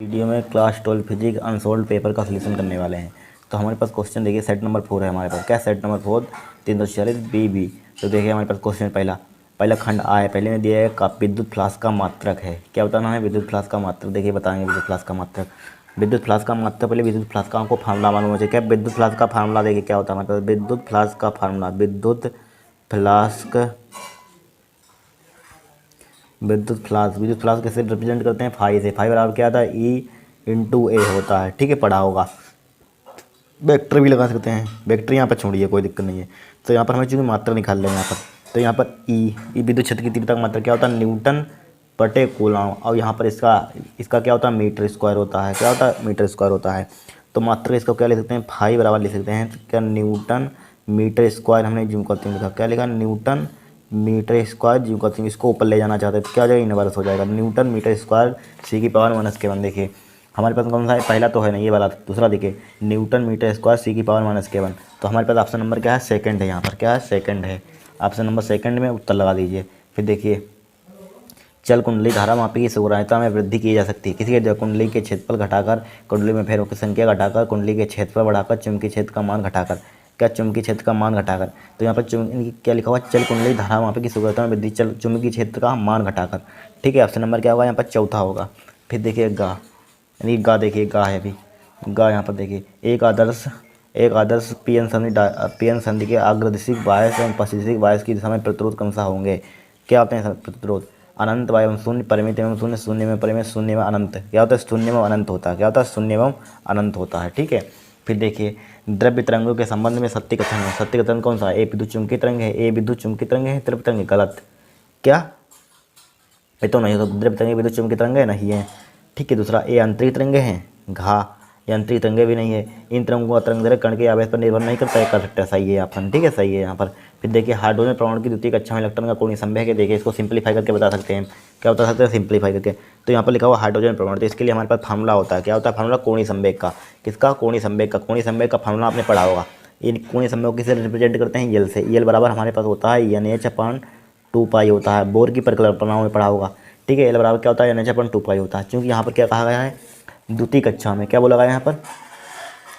Video में class 12 physics unsold paper का solution करने वाले हैं। तो हमारे पास क्वेश्चन देखिए सेट नंबर 4 है हमारे पास। क्या सेट नंबर 4 340 बी। तो देखिए हमारे पास क्वेश्चन पहला खंड आ है। पहले में दिया है का विद्युत फ्लास्क का मात्रक है। क्या बताना है? विद्युत फ्लास्क का मात्रक। देखिए बताएंगे विद्युत फ्लास्क का मात्रक। विद्युत फ्लास्क का मात्रक पहले विद्युत फ्लास्क का हमको फार्मूला मालूम हो चाहिए। क्या विद्युत फ्लास्क का फार्मूला देखिए क्या होता है हमारे पास। विद्युत फ्लास्क का फार्मूला विद्युत फ्लास्क कैसे रिप्रेजेंट करते हैं? फाई से। फाई बराबर क्या आता है? ई इंटू ए होता है। ठीक है, पढ़ा होगा। वेक्टर भी लगा सकते हैं। वेक्टर यहाँ पर छोड़िए, कोई दिक्कत नहीं है। तो यहाँ पर हमें चूँकि मात्रा निकाल लें यहाँ पर, तो यहाँ पर ई विद्युत क्षेत्र की तीव्रता का मात्रा क्या होता है? न्यूटन बटे कूलम। और यहाँ पर इसका इसका क्या होता है? मीटर स्क्वायर होता है। क्या होता है? मीटर स्क्वायर होता है। तो मात्रा इसको क्या लिख सकते हैं? फाई बराबर लिख सकते हैं। तो क्या न्यूटन मीटर स्क्वायर हमने जिम करते हैं लिखा। क्या लिखा? न्यूटन मीटर स्क्वायर जिम करते हैं। इसको ऊपर ले जाना चाहते हैं तो क्या हो जाएगा? इनवर्स हो जाएगा। न्यूटन मीटर स्क्वायर सी की पावर माइनस के वन। देखिए हमारे पास कौन सा है? पहला तो है नहीं, ये वाला। दूसरा देखिए न्यूटन मीटर स्क्वायर सी की पावर माइनस के वन। तो हमारे पास ऑप्शन नंबर क्या है? सेकंड है। यहाँ पर क्या है? सेकंड है। ऑप्शन नंबर सेकंड में उत्तर लगा दीजिए। फिर देखिए चल कुंडली धारा मापी की सुगमता में वृद्धि की जा सकती है। किसी के कुंडली के क्षेत्रफल घटाकर, कुंडली में फेरों की संख्या घटाकर, कुंडली के क्षेत्रफल बढ़ाकर, चुंबकीय क्षेत्र का मान घटाकर। क्या? चुंबकीय क्षेत्र का मान घटाकर। तो यहाँ पर क्या लिखा हुआ? चल कुंडली धारा मापी की सुगमता में वृद्धि, चल चुंबकीय क्षेत्र का मान घटाकर। ठीक है, ऑप्शन नंबर क्या होगा? यहाँ पर चौथा होगा। फिर देखिए गा, यानी गा देखिए गा है अभी गा। यहाँ पर देखिए एक आदर्श पीएन संधि के अग्रदिशिक बायस एवं पश्चिदिक बायस की दिशा में प्रतिरोध क्रमशः होंगे। क्या होते हैं प्रतिरोध? अनंत एवं शून्य, परिमित एवं शून्य, शून्य में परिमित, शून्य में अनंत। क्या होता है? शून्य में अनंत होता है। क्या होता है? शून्य एवं अनंत होता है। ठीक है। फिर देखिए द्रव्य तरंगों के संबंध में सत्य कथन है। सत्य कथन कौन सा है? ए विद्युत चुंबकीय तरंग है। ए विद्युत चुंबकीय तरंग है। द्रव्य तरंग है। गलत। क्या? ये तो नहीं, तो द्रव्य तरंगे विद्युत चुंबकीय तरंगे नहीं है। ठीक है। दूसरा ए अंतरिक्ष तरंगे हैं। घा, ये अंतरिक्ष तरंगे भी नहीं है। इन तरंगों का तरंग दैर्घ्य कण के आवेश पर निर्भर नहीं करता है। कर सकता है। सही है ऑप्शन। ठीक है, सही है यहाँ पर। फिर देखिए हाइड्रोजन परमाणु की द्वितीय कक्षा में इलेक्ट्रॉन का कोणीय संवेग है। देखिए इसको सिंपलीफाई करके बता सकते हैं। क्या बता सकते हैं? सिंपलीफाई करके। तो यहाँ पर लिखा हुआ हाइड्रोजन परमाणु, तो इसके लिए हमारे पास फार्मूला होता है। क्या होता है फार्मूला? कोणीय संवेग का। किसका? कोणीय संवेग का। कोणीय संवेग का फार्मूला आपने पढ़ा होगा। इन कोणीय संवेग किसे रिप्रेजेंट करते हैं? यल से। यल बराबर हमारे पास होता है NH/2 होता है। बोर की परिकल्पनाओं में पढ़ा होगा। ठीक है। एल बराबर क्या होता है? NH/2 होता है। क्योंकि यहाँ पर क्या कहा गया है? द्वितीय कक्षा में क्या बोला गया यहाँ पर?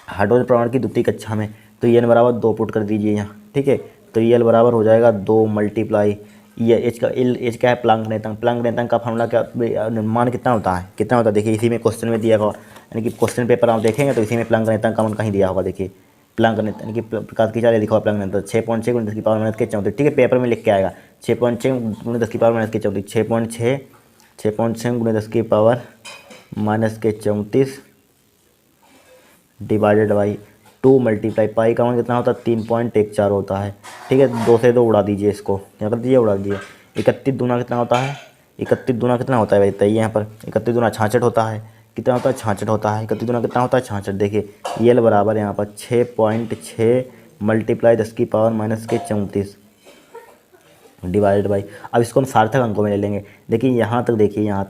हाइड्रोजन परमाणु की द्वितीय कक्षा में। तो एन बराबर 2 पुट कर दीजिए यहाँ। ठीक है। तो एल बराबर हो जाएगा 2 मल्टीप्लाई ये एच का एच क्या है? प्लांक नेतांक। प्लांक नेतांक का फॉर्मूला क्या? मान कितना होता है? कितना होता है? देखिए इसी में क्वेश्चन में दिया होगा, यानी कि क्वेश्चन पेपर आप देखेंगे तो इसी में प्लांक नेतांक का मान कहीं दिया होगा। देखिए प्लांक नेतांक यानी कि प्रकाश की चाल लिखा हुआ प्लांक नेतांक 6.6 × 10⁻⁴। ठीक है, पेपर में लिख के आएगा 6.6 × 10⁻⁴। 6.6 × 10⁻⁻⁴ डिवाइडेड बाई 2 मल्टीप्लाई पाई का मान कितना होता है? 3.14 होता है। ठीक है, 2 से 2 उड़ा दीजिए, इसको क्या कर दीजिए? उड़ा दीजिए। 31 दूना कितना होता है? 31 दूना कितना होता है भाई? बताइए यहाँ पर 31 दूना 66 होता है। कितना होता है? 66 होता है। 31 दूना कितना होता है? 66। देखिए एल बराबर यहाँ पर 6.6 मल्टीप्लाई 10⁻⁻⁴ डिवाइडेड बाई, अब इसको हम सार्थक अंकों में ले लेंगे। देखिए यहाँ तक देखिए, यहाँ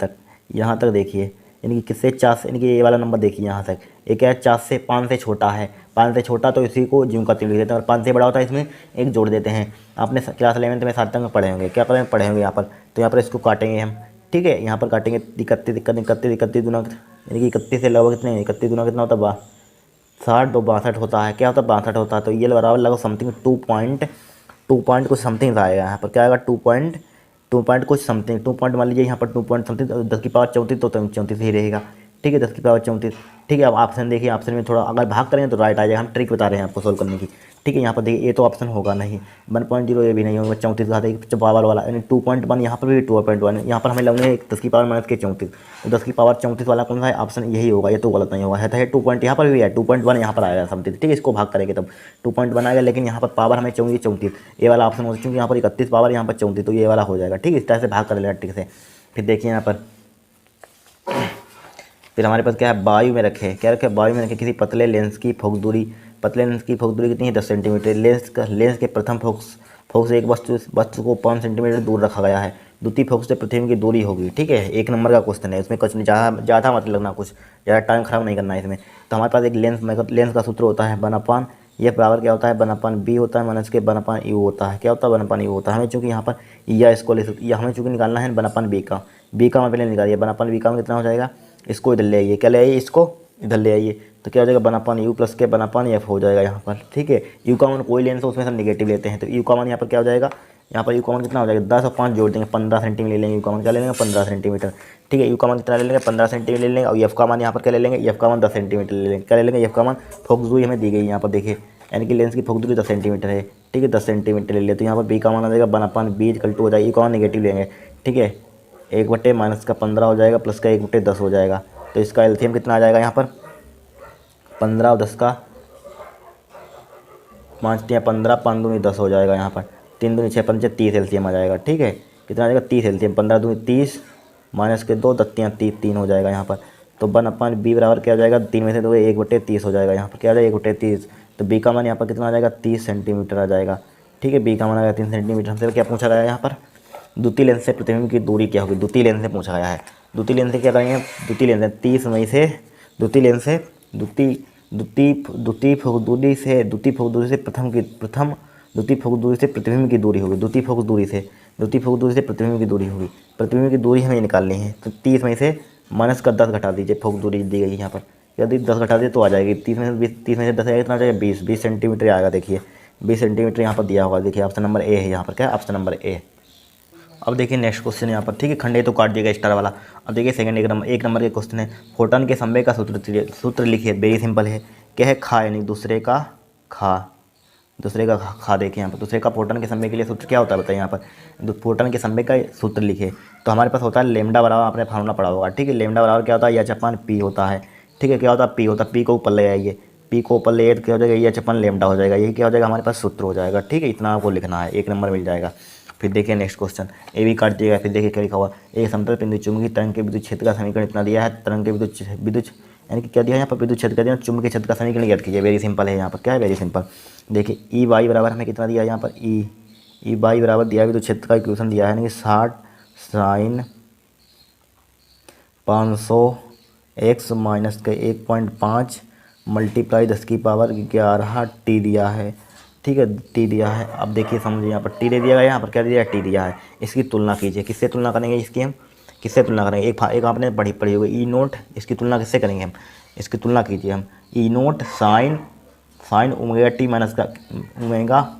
तक देखिए, यानी कि किससे? 4 से, यानी कि ये वाला नंबर देखिए यहाँ तक। ये क्या है? 4 से 5 से छोटा है। 5 से छोटा तो इसी को ज्यों का त्यों लिख देते हैं, और 5 से बड़ा होता है इसमें एक जोड़ देते हैं। आपने क्लास 11th में सार्थक अंक पढ़े होंगे। क्या पढ़े होंगे यहाँ पर? तो यहाँ पर इसको काटेंगे हम। ठीक है, यहाँ पर काटेंगे 31 दूना, यानी कि 31 से लगभग कितने? 31 दूना कितना होता है? 60, 2 62 होता है। क्या होता है? 62 होता है। तो ये बराबर लगभग समथिंग 2 पॉइंट कुछ समथिंग आएगा। यहाँ पर क्या आएगा? 2 पॉइंट कुछ समथिंग, 2 पॉइंट मान लीजिए यहाँ पर 2 पॉइंट समथिंग, 10⁻34 तो 34 ही रहेगा। ठीक है, 10⁻34। ठीक है, अब ऑप्शन देखिए, ऑप्शन में थोड़ा अगर भाग करेंगे तो राइट आ जाएगा। हम ट्रिक बता रहे हैं आपको सोल्व करने की। ठीक है, यहाँ पर देखिए ये तो ऑप्शन होगा नहीं, 1.0 ये भी नहीं होगा। 34 का था पावर वाला, यानी 2.1, यहाँ पर भी 2.1, यहाँ पर हमें लगने 10⁻⁻⁴। 10⁻⁴ वाला कौन सा है? ऑप्शन यही होगा, ये तो गलत नहीं होगा। है 2 पॉइंट, यहाँ पर भी है 2.1, यहाँ पर आएगा समथिंग। ठीक है, इसको भाग करेंगे तब 2.1 आएगा, लेकिन यहाँ पर पावर हमें 34, ये वाला ऑप्शन होगा, क्योंकि यहाँ पर 31 पावर, यहाँ पर 34, तो ये वाला हो जाएगा। ठीक है, इस तरह से भाग कर लेगा ट्रिक से। फिर देखिए यहाँ पर फिर हमारे पास क्या है? वायु में रखे। क्या रखे? वायु में रखे किसी पतले लेंस की फोक दूरी कितनी है? 10 सेंटीमीटर। लेंस के प्रथम फोक से एक वस्तु को 5 सेंटीमीटर दूर रखा गया है। द्वितीय फोक से पृथ्वी की दूरी होगी। ठीक है, 1 नंबर का क्वेश्चन है, इसमें कुछ ज़्यादा मत लगना, कुछ ज़्यादा टाइम खराब नहीं करना है इसमें। तो हमारे पास एक लेंस का सूत्र होता है 1/, ये बराबर क्या होता है? 1/b होता है, माइनस के 1/u होता है। क्या होता है? 1/u होता है। हमें चूँकि यहाँ पर या इसको ले सकते, या हमें चूँकि निकालना है 1/b का। b का हमें पहले निकालिए। 1/b का कितना हो जाएगा? इसको इधर ले आइए, क्या ले आइए, इसको इधर ले आइए, तो क्या हो जाएगा, वन अपान यू प्लस के वन अपान एफ हो जाएगा यहाँ पर, ठीक है। यू का मान कोई लेंस हो उसमें सब नेगेटिव लेते हैं, तो यू का मान यहाँ पर क्या हो जाएगा, यहाँ पर यू का मान कितना हो जाएगा, 10 और 5 जोड़ देंगे, 15 सेंटीमीटर ले लेंगे, यू का मान क्या ले लेंगे, 15 सेंटीमीटर, ठीक है। यू का मान कितना ले लेंगे, 15 सेंटीमीटर ले लेंगे, और एफ का मान यहाँ पर क्या ले लेंगे, एफ का मान 10 सेंटीमीटर ले लेंगे, क्या ले लेंगे, एफ का मान फोकस दूरी हमें दी गई यहाँ पर देखिए, यानी कि लेंस की फोकस दूरी 10 सेंटीमीटर है, ठीक है, 10 सेंटीमीटर ले लिया, तो यहाँ पर बी का मान आ जाएगा one upon B equal to हो जाएगा, यू का मान नेगेटिव लेंगे, ठीक है, 1/- माइनस का 15 हो जाएगा, प्लस का 1/10 हो जाएगा, तो इसका एलसीएम कितना आ जाएगा यहाँ पर, 15 और 10 का 5 या 15, 5 दूनी 10 हो जाएगा यहाँ पर, 3 दूनी 6 पंचे 30 एलसीएम आ जाएगा, ठीक है। कितना आ जाएगा, 30 एलसीएम, 15 दूनी 30 माइनस के 2 दत्तियाँ 3 हो जाएगा यहाँ पर, तो वन अपान बी बराबर क्या हो जाएगा, 3 में से 2 1/30 हो जाएगा यहाँ पर, क्या आ जाएगा 1/30, तो बी का मान यहाँ पर कितना आ जाएगा, 30 सेंटीमीटर आ जाएगा, ठीक है। बी का मान आ गया 3 सेंटीमीटर। हमसे क्या पूछा गया है यहाँ पर, द्वितीय लेंस से प्रतिबिंब की दूरी क्या होगी, द्वितीय लेंस से पूछा गया है। द्वितीय लेंस से क्या करेंगे, द्वितीय लेंस से 30 मई से द्वितीय लेंस से द्वितीय फोकस दूरी से द्वितीय फोकस दूरी से प्रतिबिंब की दूरी होगी, द्वितीय फोकस दूरी से प्रतिबिंब की दूरी होगी, प्रतिबिंब की दूरी हमें निकालनी है। तो 30 में से माइनस का 10 घटा दीजिए, फोकस दूरी दी गई है यहाँ पर, यदि 10 घटा दिए तो आ जाएगी 30 में से 10 आएगा, कितना आ जाएगा 20 सेंटीमीटर आएगा, देखिए 20 सेंटीमीटर यहाँ पर दिया होगा, देखिए ऑप्शन नंबर ए है यहाँ पर, क्या है ऑप्शन नंबर ए। अब देखिए नेक्स्ट क्वेश्चन यहाँ पर, ठीक है, खंडे तो काट दिएगा स्टार वाला। अब देखिए सेकंड एक नंबर के क्वेश्चन है, फोटोन के संवेग का सूत्र लिखिए, वेरी सिंपल है, क्या है, खा यानी दूसरे का खा देखिए यहाँ पर, दूसरे का फोटोन के संवेग के लिए सूत्र क्या होता है बताइए यहाँ पर, फोटोन के संवेग का सूत्र लिखिए, तो हमारे पास होता है लेमडा बराबर, आपने फार्मूला पढ़ा होगा, ठीक है, लेमडा बराबर क्या होता है, H/P पी होता है, ठीक है, क्या होता है, पी होता है, पी को ऊपर ले आइए, पी को ऊपर ले आइए तो क्या हो जाएगा, H/P लेमडा हो जाएगा, ये क्या हो जाएगा हमारे पास सूत्र हो जाएगा, ठीक है, इतना आपको लिखना है, 1 नंबर मिल जाएगा। फिर देखिए नेक्स्ट क्वेश्चन, ए भी काट दिएगा, फिर देखिए क्या लिखा हुआ, एक समतल बिंदु चुंबकीय तरंग के विद्युत क्षेत्र का समीकरण इतना दिया है, तरंग के विद्युत यानी कि क्या दिया है यहाँ पर, विद्युत क्षेत्र का दिया, चुंबकीय क्षेत्र का समीकरण याद कीजिए, वेरी सिंपल है यहाँ पर, क्या है वेरी सिंपल। देखिए ई वाई बराबर हमें कितना दिया है यहाँ पर, ई वाई बराबर दिया है, विद्युत क्षेत्र का इक्वेशन दिया है, यानी कि 60 साइन 500 x माइनस के 1.5 मल्टीप्लाई 10⁻11 टी दिया है, ठीक है, टी दिया है। अब देखिए समझिए यहाँ पर टी दे दिया गया, यहाँ पर क्या दिया है, टी दिया है, इसकी तुलना कीजिए, किससे तुलना करेंगे इसकी, हम किससे तुलना करेंगे, एक आपने पढ़ी होगी ई नोट, इसकी तुलना किससे करेंगे हम, इसकी तुलना कीजिए हम, E naught sine omega t minus का ओमेगा,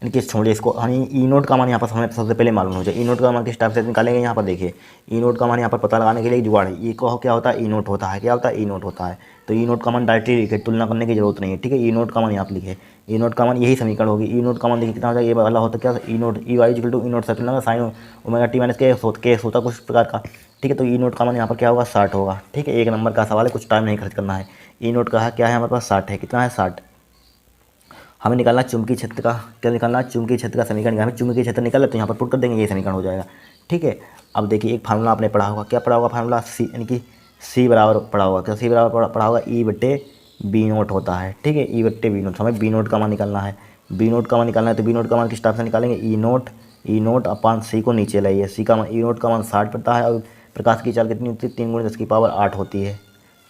इनके छोड़िए इसको, हमें ई नोट का मान यहाँ पर हमें सबसे पहले मालूम हो जाए, ई नोट का मान किस टाइप से निकालेंगे, यहाँ पर देखिए ई नोट का मान यहाँ पर पता लगाने के लिए जुगाड़ है, ई को क्या होता है, ई नोट होता है, क्या होता है, ई नोट होता है, तो ई नोट का मान डायरेक्टली लिखे, तुलना करने की जरूरत नहीं है, ठीक है, ई नोट का मान यहाँ पर लिखे, ई नोट का मान यही समीकरण होगी, ई नोट का मान देखिए कितना हो जाएगा, ये वाला होता क्या, E naught E Y equal to E naught से तुलना साइन ओमेगा टी माइनस के होता कुछ प्रकार का, ठीक है, तो ई नोट का मान यहाँ पर क्या होगा, 60 होगा, ठीक है, 1 नंबर का सवाल है, कुछ टाइम नहीं खर्च करना है। ई नोट का क्या है हमारे पास, 60 है, कितना है 60। हमें निकालना चुंबकीय क्षेत्र का, क्या निकालना, चुंबकीय क्षेत्र का समीकरण, हमें चुंबकीय क्षेत्र निकाला तो यहाँ पर पुट कर देंगे, ये समीकरण हो जाएगा, ठीक है। अब देखिए एक फार्मूला आपने पढ़ा होगा, क्या पढ़ा होगा फार्मूला, सी यानी कि सी बराबर पढ़ा होगा, क्या सी बराबर पढ़ा होगा, E/B0 होता है, ठीक है, E/B0, हमें बी नोट का मान निकालना है, बी नोट का मान निकालना है, तो बी नोट का मान किस टाइप से निकालेंगे, ई नोट अपान सी को नीचे लाइए, सी का मान ई नोट का मान 60 पड़ता है, और प्रकाश की चाल कितनी होती है, 3 × 10⁸ होती है,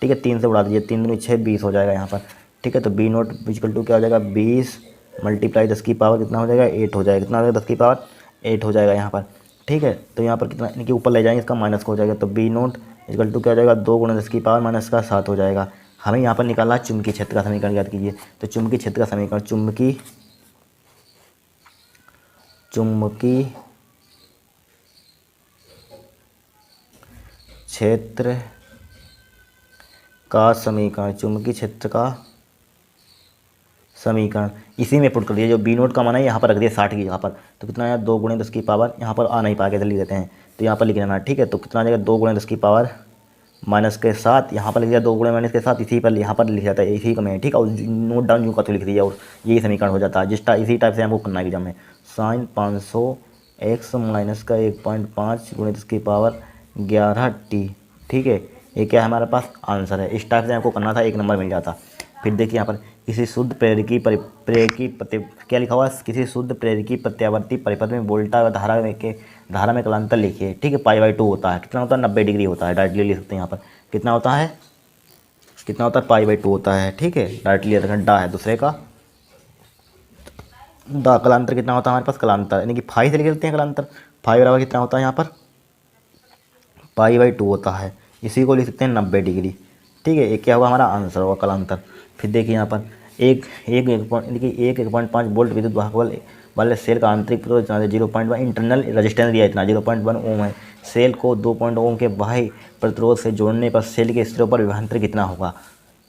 ठीक है, 3 से उड़ा दीजिए, 3 दूनी 6 20 हो जाएगा यहाँ पर, ठीक है, तो बी नोट इक्वल टू क्या हो जाएगा, 20 मल्टीप्लाई 10 कितना हो जाएगा, 8 हो जाएगा, कितना हो जाएगा 10⁸8 हो जाएगा यहाँ पर, ठीक है, तो यहाँ पर कितना यानी कि ऊपर ले जाएंगे इसका माइनस हो जाएगा, तो बी नोट इक्वल टू क्या हो जाएगा, 2 × 10⁻⁻7 हो जाएगा। हमें यहाँ पर निकालना चुंबकीय क्षेत्र का समीकरण, याद कीजिए, तो चुंबकीय क्षेत्र का समीकरण, चुंबकीय क्षेत्र का समीकरण, चुंबकीय क्षेत्र का समीकरण इसी में पुट कर दिया, जो बी नोट का मान है यहाँ पर रख दिया 60 की जगह पर, तो कितना आया 2 × 10⁻, यहाँ पर आ नहीं पाएगा इधर लिख देते हैं, तो यहाँ पर लिख लेना, ठीक है, तो कितना आ जाएगा 2 × 10⁻⁻7, यहाँ पर लिख दिया 2 × -7, इसी पर यहाँ पर लिख जाता है, इसी का मैं, ठीक है, और नोट डाउन यूँ का तो लिख दिया, और यही समीकरण हो जाता है, इसी टाइप से हमको करना है एग्जाम में, साइन 500 x माइनस का 1.5 × 10⁻11 टी, ठीक है, ये क्या है हमारे पास आंसर है, इस टाइप से हमको करना था, 1 नंबर मिल जाता। फिर देखिए यहाँ पर किसी शुद्ध प्रेरकी क्या लिखा हुआ है, किसी शुद्ध प्रेरकी प्रत्यावर्ती परिपथ में वोल्टा व धारा में कलांतर लिखिए, ठीक है, π/2 होता है, कितना होता है 90 डिग्री होता है, डायरेक्टली लिख सकते हैं यहाँ पर, कितना होता है π/2 होता है, ठीक है, डायरेक्टली डा है दूसरे का, दा कलांतर कितना होता है हमारे पास, कलांतर यानी कि फाई से लिख लेते हैं कलांतर, फाई बराबर कितना होता है यहाँ पर π/2 होता है, इसी को लिख सकते हैं 90 डिग्री। ठीक है, ये क्या होगा हमारा आंसर होगा कालांतर। फिर देखिए यहाँ पर एक एक देखिए 1.5 वोल्ट विद्युत वाहक बल वाले सेल का आंतरिक प्रतिरोध 0.1 इंटरनल रेजिस्टेंस दिया इतना 0.1 ओम है। सेल को 2 ओम के बाह्य प्रतिरोध से जोड़ने पर सेल के स्तरों पर विभवांतर कितना होगा।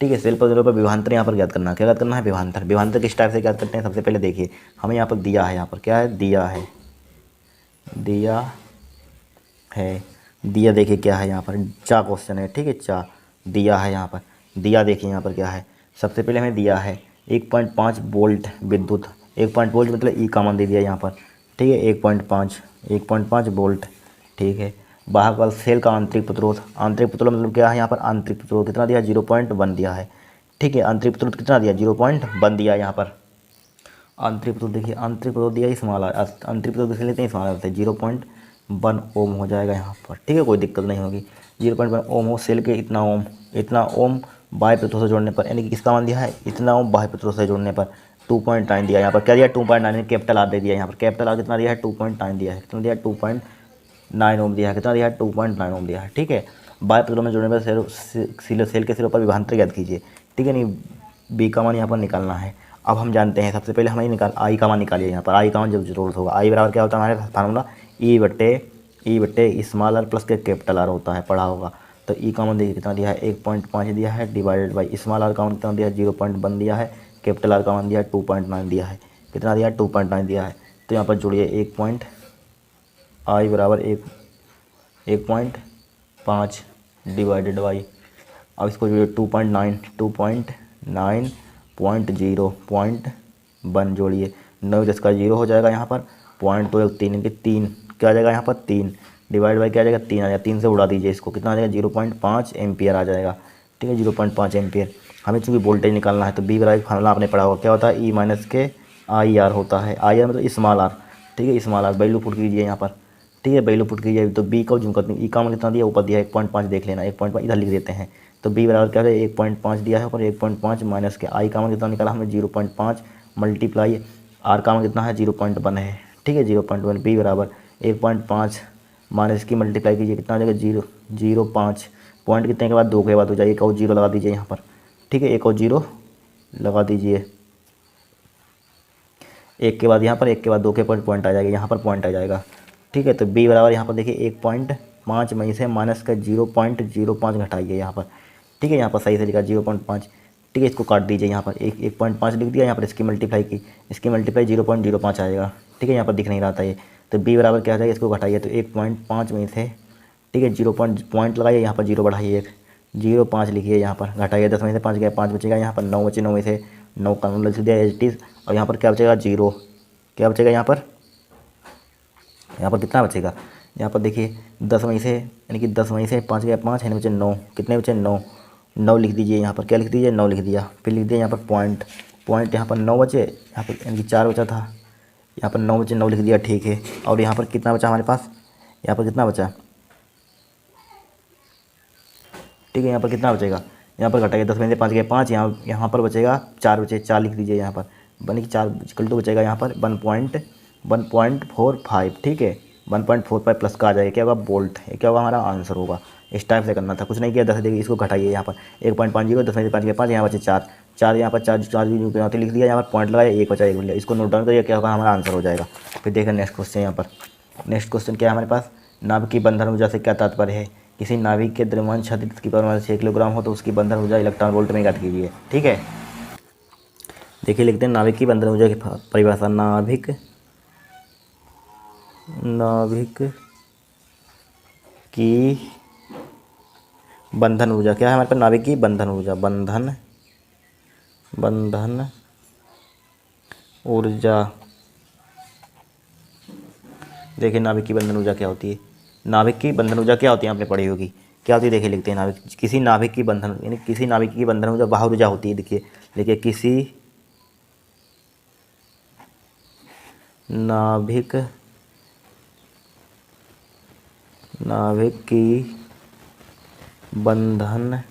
ठीक है, सेल प्रतिरोध पर विभवांतर यहाँ पर ज्ञात करना है। क्या ज्ञात करना है? विभवांतर। विभवांतर किस टाइप से ज्ञात करते हैं? सबसे पहले देखिए हमें यहाँ पर दिया है, यहाँ पर क्या है? दिया है, दिया है, दिया देखिए क्या है यहाँ पर, चा क्वेश्चन है। ठीक है, चा दिया है यहाँ पर, दिया देखिए यहाँ पर क्या है। सबसे पहले हमें दिया है 1.5 वोल्ट विद्युत, 1.5 वोल्ट मतलब ई का मान दे दिया यहाँ पर। ठीक है, 1.5 वोल्ट। ठीक है, वाहक वाला सेल का आंतरिक प्रतिरोध, आंतरिक प्रतिरोध मतलब क्या है यहाँ पर? आंतरिक प्रतिरोध कितना दिया? 0.1 दिया है। ठीक है, आंतरिक प्रतिरोध कितना दिया? 0.1 दिया यहाँ पर। आंतरिक प्रतिरोध देखिए, आंतरिक प्रतिरोध दिया स्मॉल आर, आंतरिक प्रतिरोध किसे लेते हैं? स्मॉल आर से 0.1 ओम हो जाएगा यहाँ पर। ठीक है, कोई दिक्कत नहीं होगी। 0.1 ओम हो, सेल के इतना ओम बाह्य प्रतिरोध से जोड़ने पर, यानी कि किसका मान दिया है? इतना ओम बाह्य प्रतिरोध से जोड़ने पर 2.9 दिया यहाँ पर। क्या दिया? 2.9, कैपिटल आर दे दिया यहाँ पर। कैपिटल आर कितना दिया है? 2.9 दिया है। कितना दिया है? 2.9 ओम दिया है। कितना दिया है? 2.9 ओम दिया है। ठीक है, बाह्य प्रतिरोध में जोड़ने पर सेल के सिरों पर विभवांतर ज्ञात कीजिए। ठीक है, नहीं बी का मान यहाँ पर निकालना है। अब हम जानते हैं, सबसे पहले हमें आई का मान निकालिए यहाँ पर। आई का मान जब जरूरत होगा, आई बराबर क्या होता है हमारे फार्मूला? ई बट्टे स्मॉल आर प्लस के कैपिटल आर होता है, पढ़ा होगा। तो ई का मान देखिए कितना दिया है? 1.5 दिया है, डिवाइडेड बाई स्मॉल आर का मान कितना दिया है? 0.1 दिया है, कैपिटल आर का मान दिया है 2.9 दिया है। कितना दिया है? 2.9 दिया है। तो यहाँ पर जोड़िए आई बराबर 1.5 डिवाइडेड बाई, अब इसको जोड़िए 2.9.0.1 जोड़िए, 9 का 0 हो जाएगा यहाँ पर, पॉइंट तो 3 इनके 3 क्या आ जाएगा यहाँ पर? 3 डिवाइड बाई क्या आ जाएगा? 3 आ जाएगा। 3 से उड़ा दीजिए इसको, कितना आ जाएगा? 0.5 एम्पियर आ जाएगा। ठीक है, 0.5 एम्पियर। हमें चूँकि वोल्टेज निकालना है तो बी बराबर फार्मूला आपने पढ़ा होगा, क्या होता है? ई माइनस के आई आर होता है। आई आर मतलब स्मॉल आर। ठीक है, स्मॉल आर वैल्यू पुट कीजिए यहाँ पर। ठीक है, वैल्यू पुट कीजिए। तो बी का जूम करते हैं, ई का मान कितना दिया? ऊपर दिया 1.5 देख लेना, 1.5 इधर लिख देते हैं। तो बी बराबर क्या है? 1.5 दिया है और 1.5 माइनस के आई का मान कितना निकाला हमने? 0.5 मल्टीप्लाई आर का मान कितना है? 0.1 है। ठीक है, 0.1। बी बराबर 1.5 माइनस की मल्टीप्लाई कीजिए, कितना आ जाएगा? 0.5 पॉइंट कितने के बाद? 2 के बाद हो जाएगा, एक और 0 लगा दीजिए यहाँ पर। ठीक है, एक और 0 लगा दीजिए, एक के बाद यहाँ पर, एक के बाद 2 के पॉइंट आ जाएगा, यहाँ पर पॉइंट आ जाएगा। ठीक है, तो बी बराबर यहाँ पर देखिए 1.5 में से माइनस का 0.05 घटाइए यहाँ पर। ठीक है, यहाँ पर सही से लिखा 0.5। ठीक है, इसको काट दीजिए यहाँ पर, 1.5 लिख दिया यहाँ पर, इसकी मल्टीप्लाई की, इसकी मल्टीप्लाई 0.05 आएगा। ठीक है, यहाँ पर दिख नहीं रहा था ये। तो बी बराबर क्या आ जाएगा? इसको घटाइए तो 1.5 में से, ठीक है, 0 पॉइंट लगाइए, यहाँ पर 0 बढ़ाइए, 0.5 लिखिए यहाँ पर, घटाइए 10 में से 5 गया, 5 बचेगा यहाँ पर, 9 बचे, 9 में से 9 का लिख दिया एज इट इज़। और यहाँ पर क्या बचेगा? 0। क्या बचेगा यहाँ पर? यहाँ पर कितना बचेगा? यहाँ पर देखिए 10 में से, यानी कि 10 में से 5 गया 5, यानी बचे 9, कितने बचे? 9। 9 लिख दीजिए यहाँ पर, क्या लिख दीजिए? 9 लिख दिया। फिर लिख दिया यहाँ पर पॉइंट यहाँ पर 9 बचे, यहाँ पर यानी कि 4 बचा था, यहाँ पर 9 बचे, 9 लिख दिया। ठीक है, और यहाँ पर कितना बचा हमारे पास? यहाँ पर कितना बचा? ठीक है, यहाँ पर कितना बचेगा? यहाँ पर घटाइए, 10 में से 5 गया 5, यहाँ पर बचेगा 4 बचे, 4 लिख दीजिए यहाँ पर, बन कि 4 इक्वल टू बचेगा यहाँ पर 1.45। ठीक है, 1.45 प्लस का आ जाएगा, क्या होगा? वोल्ट। ये क्या होगा? हमारा आंसर होगा। इस टाइप से करना था, कुछ नहीं किया। 10 देखिए, इसको घटाइए यहाँ पर 1.50, 10 में से 5 गया 5, यहाँ बचे 4 यहाँ पर 4 लिख दिया, यहाँ पर पॉइंट लगाया, 1 बचा, 1 लिया, इसको नोट डाउन करिए, क्या होगा? हमारा आंसर हो जाएगा। फिर देखिए नेक्स्ट क्वेश्चन यहाँ पर, नेक्स्ट क्वेश्चन क्या है हमारे पास? नाभिक की बंधन ऊर्जा से क्या तात्पर्य है? किसी नाभिक के द्रव्यमान क्षति की परमाणु 6 किलोग्राम हो तो उसकी बंधन ऊर्जा इलेक्ट्रॉन वोल्ट में ज्ञात कीजिए। ठीक है, देखिए लिखते हैं नाभिक की बंधन ऊर्जा की परिभाषा। नाभिक की बंधन ऊर्जा क्या है हमारे पास? नाभिक की बंधन ऊर्जा, बंधन ऊर्जा। देखिए नाभिक की बंधन ऊर्जा क्या होती है? नाभिक की बंधन ऊर्जा क्या होती है? आपने पढ़ी होगी, क्या होती है? देखिए लिखते हैं नाभिक, किसी नाभिक की बंधन, यानी किसी नाभिक की बंधन ऊर्जा बाह्य ऊर्जा होती है। देखिए किसी नाभिक की बंधन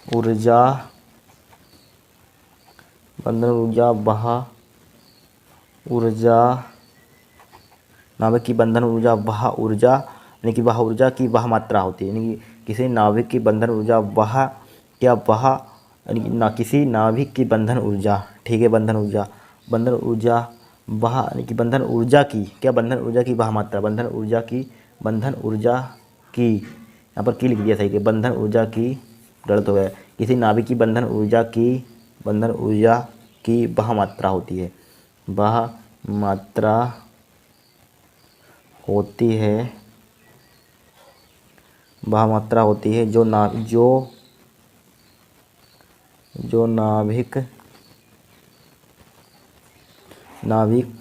ऊर्जा बाह्य ऊर्जा, नाभिक की बंधन ऊर्जा बाह्य ऊर्जा यानी कि वह ऊर्जा की वह मात्रा होती है, यानी कि किसी नाभिक की बंधन ऊर्जा वह क्या वह, यानी कि ना किसी नाभिक की बंधन ऊर्जा, ठीक है, बंधन ऊर्जा वह, यानी कि बंधन ऊर्जा की क्या, बंधन ऊर्जा की वह मात्रा, बंधन ऊर्जा की यहाँ पर की लिख दिया सही के, बंधन ऊर्जा की गलत हो गया, किसी नाभिक की बंधन ऊर्जा की वह मात्रा होती है, वह मात्रा होती है, वह मात्रा होती है जो नाभिक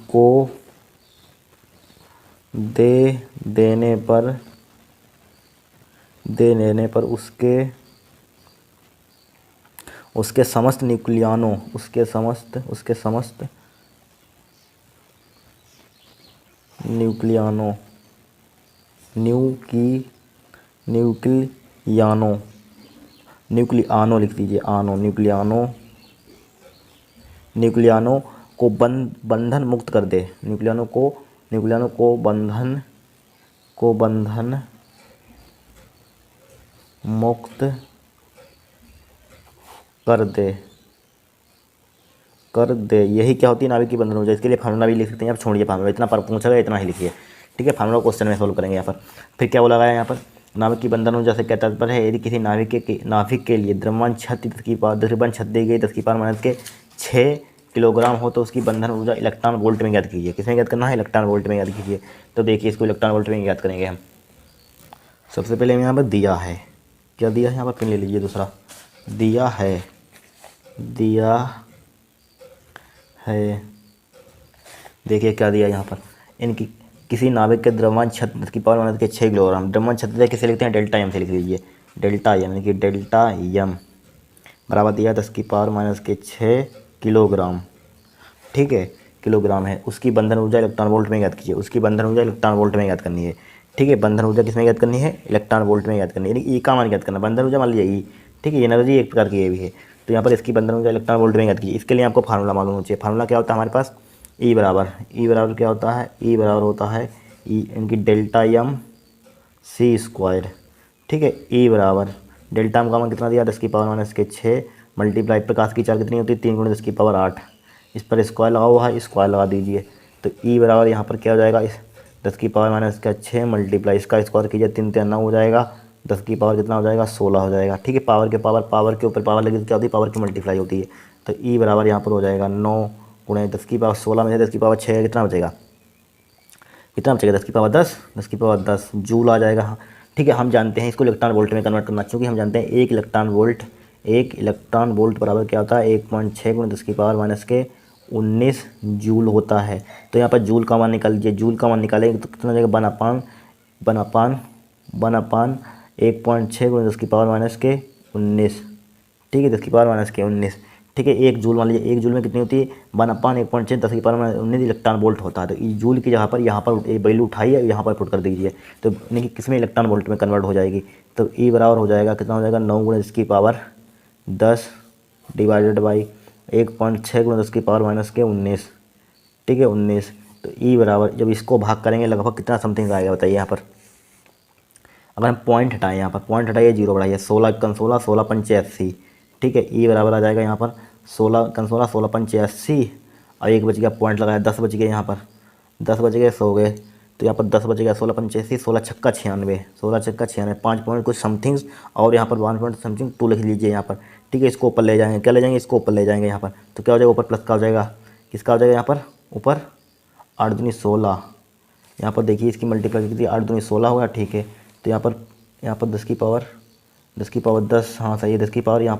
को दे देने पर उसके समस्त न्यूक्लियनों लिख दीजिए, न्यूक्लियनों को बंधन मुक्त कर दे, न्यूक्लियनों को बंधन मुक्त कर दे, यही क्या होती है, नाभिक की बंधन ऊर्जा। इसके लिए फार्मूला भी लिख सकते हैं, आप छोड़िए फार्मूला, इतना पर पूछा इतना ही लिखिए, ठीक है। फार्मूला क्वेश्चन में सोल्व करेंगे यहाँ पर। फिर क्या बोला गया है यहाँ पर, नाभिक की बंधन ऊर्जा से क्या तात्पर्य है, यदि किसी नाभिक के लिए द्रव्यमान छत 10 दी गई 10⁻⁶ किलोग्राम हो तो उसकी बंधन ऊर्जा इलेक्ट्रॉन वोल्ट में ज्ञात कीजिए। किसमें ज्ञात करना है, इलेक्ट्रॉन वोल्ट में ज्ञात कीजिए। तो देखिए इसको इलेक्ट्रॉन वोल्ट में ज्ञात करेंगे हम। सबसे पहले यहाँ पर दिया है, क्या दिया है यहाँ पर, पेन ले लीजिए दूसरा, दिया है देखिए क्या दिया यहाँ पर, इनकी किसी नाभिक के द्रव्यमान छत 10⁻⁶ किलोग्राम, द्रव्यमान छत किसे लिखते हैं, डेल्टा एम से लिख लीजिए, डेल्टा एम, यानी कि डेल्टा एम बराबर दिया 10⁻⁶ किलोग्राम, ठीक है, किलोग्राम है। उसकी बंधन ऊर्जा इलेक्ट्रॉन वोल्ट में ज्ञात कीजिए, उसकी बंधन ऊर्जा इलेक्ट्रॉन वोल्ट में ज्ञात करनी है, ठीक है। बंधन ऊर्जा किस में ज्ञात करनी है, इलेक्ट्रॉन वोल्ट में ज्ञात करनी है, यानी ई का मान ज्ञात करना, बंधन ऊर्जा मान लीजिए ई, ठीक है, एनर्जी एक प्रकार की ये भी है। तो यहाँ पर इसकी बंधन ऊर्जा इलेक्ट्रॉन वोल्ट में ज्ञात कीजिए। इसके लिए आपको फार्मूला मालूम होना चाहिए। फार्मूला क्या होता है हमारे पास, ई बराबर क्या होता है, ई बराबर होता है ई, इनकी डेल्टा एम सी स्क्वायर, ठीक है। ई बराबर डेल्टा एम का मान कितना दिया, 10⁻⁶ मल्टीप्लाई प्रकाश की चाल कितनी होती है, 3 × 10⁸ इस पर स्क्वायर लगा हुआ है, स्क्वायर लगा दीजिए। तो ई बराबर यहाँ पर क्या हो जाएगा, इस 10⁻⁶ मल्टीप्लाई इसका स्क्वायर कीजिए, 3 × 9 हो जाएगा, 10 की पावर कितना हो जाएगा, 16 हो जाएगा, ठीक है। पावर के ऊपर पावर लगी तो क्या होती है, पावर की मल्टीप्लाई होती है। तो ई बराबर यहाँ पर हो जाएगा 9 × 10⁻16 में 10⁻6 कितना बचेगा, 10 जूल आ जाएगा, हाँ, ठीक है। हम जानते हैं इसको इलेक्ट्रॉन वोल्ट में कन्वर्ट करना, क्योंकि हम जानते हैं एक इलेक्ट्रॉन वोल्ट बराबर क्या होता है, 1.6 × 10⁻19 जूल होता है। तो यहाँ पर जूल का मान निकाल लीजिए, जूल का मान निकालेंगे तो कितना हो जाएगा, 1/6 × 10⁻19, ठीक है, 10⁻19, ठीक है। 1 जूल मान लीजिए, 1 जूल में कितनी होती है, 1/1.6 10⁻19 इलेक्ट्रॉन वोल्ट होता है। तो इस जूल की जगह पर यहाँ पर वैल्यू उठाइए, यहाँ पर पुट कर दीजिए, तो यानी कि किसमें इलेक्ट्रॉन वोल्ट में कन्वर्ट हो जाएगी। तो ई बराबर हो जाएगा कितना हो जाएगा, 9 × 10⁻10 डिवाइडेड बाई 1.6 × 10⁻19, ठीक है, 19। तो ई बराबर जब इसको भाग करेंगे लगभग कितना समथिंग आएगा बताइए। यहाँ पर अगर हम पॉइंट हटाएं, यहाँ पर पॉइंट हटाइए, 0 बढ़ाइए, 16 16 पंचे 80, ठीक है। ई बराबर आ जाएगा यहाँ पर 16 पंचे 80 और 1 बच गया, पॉइंट लगाया, 10 बच गए, यहाँ पर 10 बच गए, 100 गए। तो यहाँ पर 10 बच गया, 16 पंचे 80, 16 छक्का 96, 5 पॉइंट कुछ समथिंग और यहाँ पर 1 पॉइंट समथिंग 2 लिख लीजिए यहाँ पर, ठीक है। इसको ऊपर ले जाएंगे, क्या ले जाएंगे, इसको ऊपर ले जाएंगे यहाँ पर। तो क्या हो जाएगा, ऊपर प्लस का हो जाएगा, किसका हो जाएगा यहाँ पर, ऊपर 8 दूनी 16, यहाँ पर देखिए इसकी मल्टीप्लाई कितनी, 8 दूनी 16 होगा, ठीक है। तो यहाँ पर 10 की पावर 10, हाँ सही है, 10 की पावर यहाँ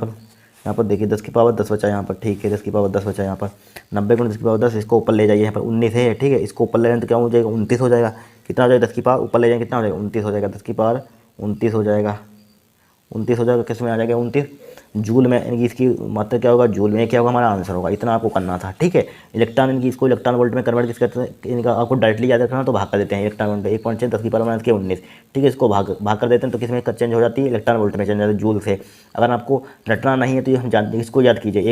पर देखिए 10 की पावर 10 बचा यहाँ पर, ठीक है, 10 की पावर 10 बचा यहाँ पर। 90 × 10 की पावर 10, इसको ऊपर ले जाइए, यहाँ पर 19 है, ठीक है। इसको ऊपर ले जाएंगे तो क्या हो जाएगा, 29 हो जाएगा। कितना हो जाएगा, 10 की पावर ऊपर ले जाएंगे कितना हो जाएगा, 29 हो जाएगा, 10 की पावर 29 हो जाएगा, 29 हो जाएगा। किस में आ जाएगा, 29 जूल में, यानी कि इसकी मात्रा क्या होगा, जूल में, क्या होगा हमारा आंसर होगा। इतना आपको करना था, ठीक है। इलेक्ट्रॉन इनकी इसको इलेक्ट्रॉन वोल्ट में कन्वर्ट किस करते हैं, इनका आपको डायरेक्टली याद रखना तो भाग कर देते हैं, इलेक्ट्रॉन वोल्ट 1.6 10⁻19, ठीक है। इसको भाग कर देते हैं तो किस में चेंज हो जाती है, इलेक्ट्रॉन वोल्ट में चेंज हो जाती है, जूल से। अगर आपको रटना नहीं है तो हम जानते हैं, इसको याद कीजिए,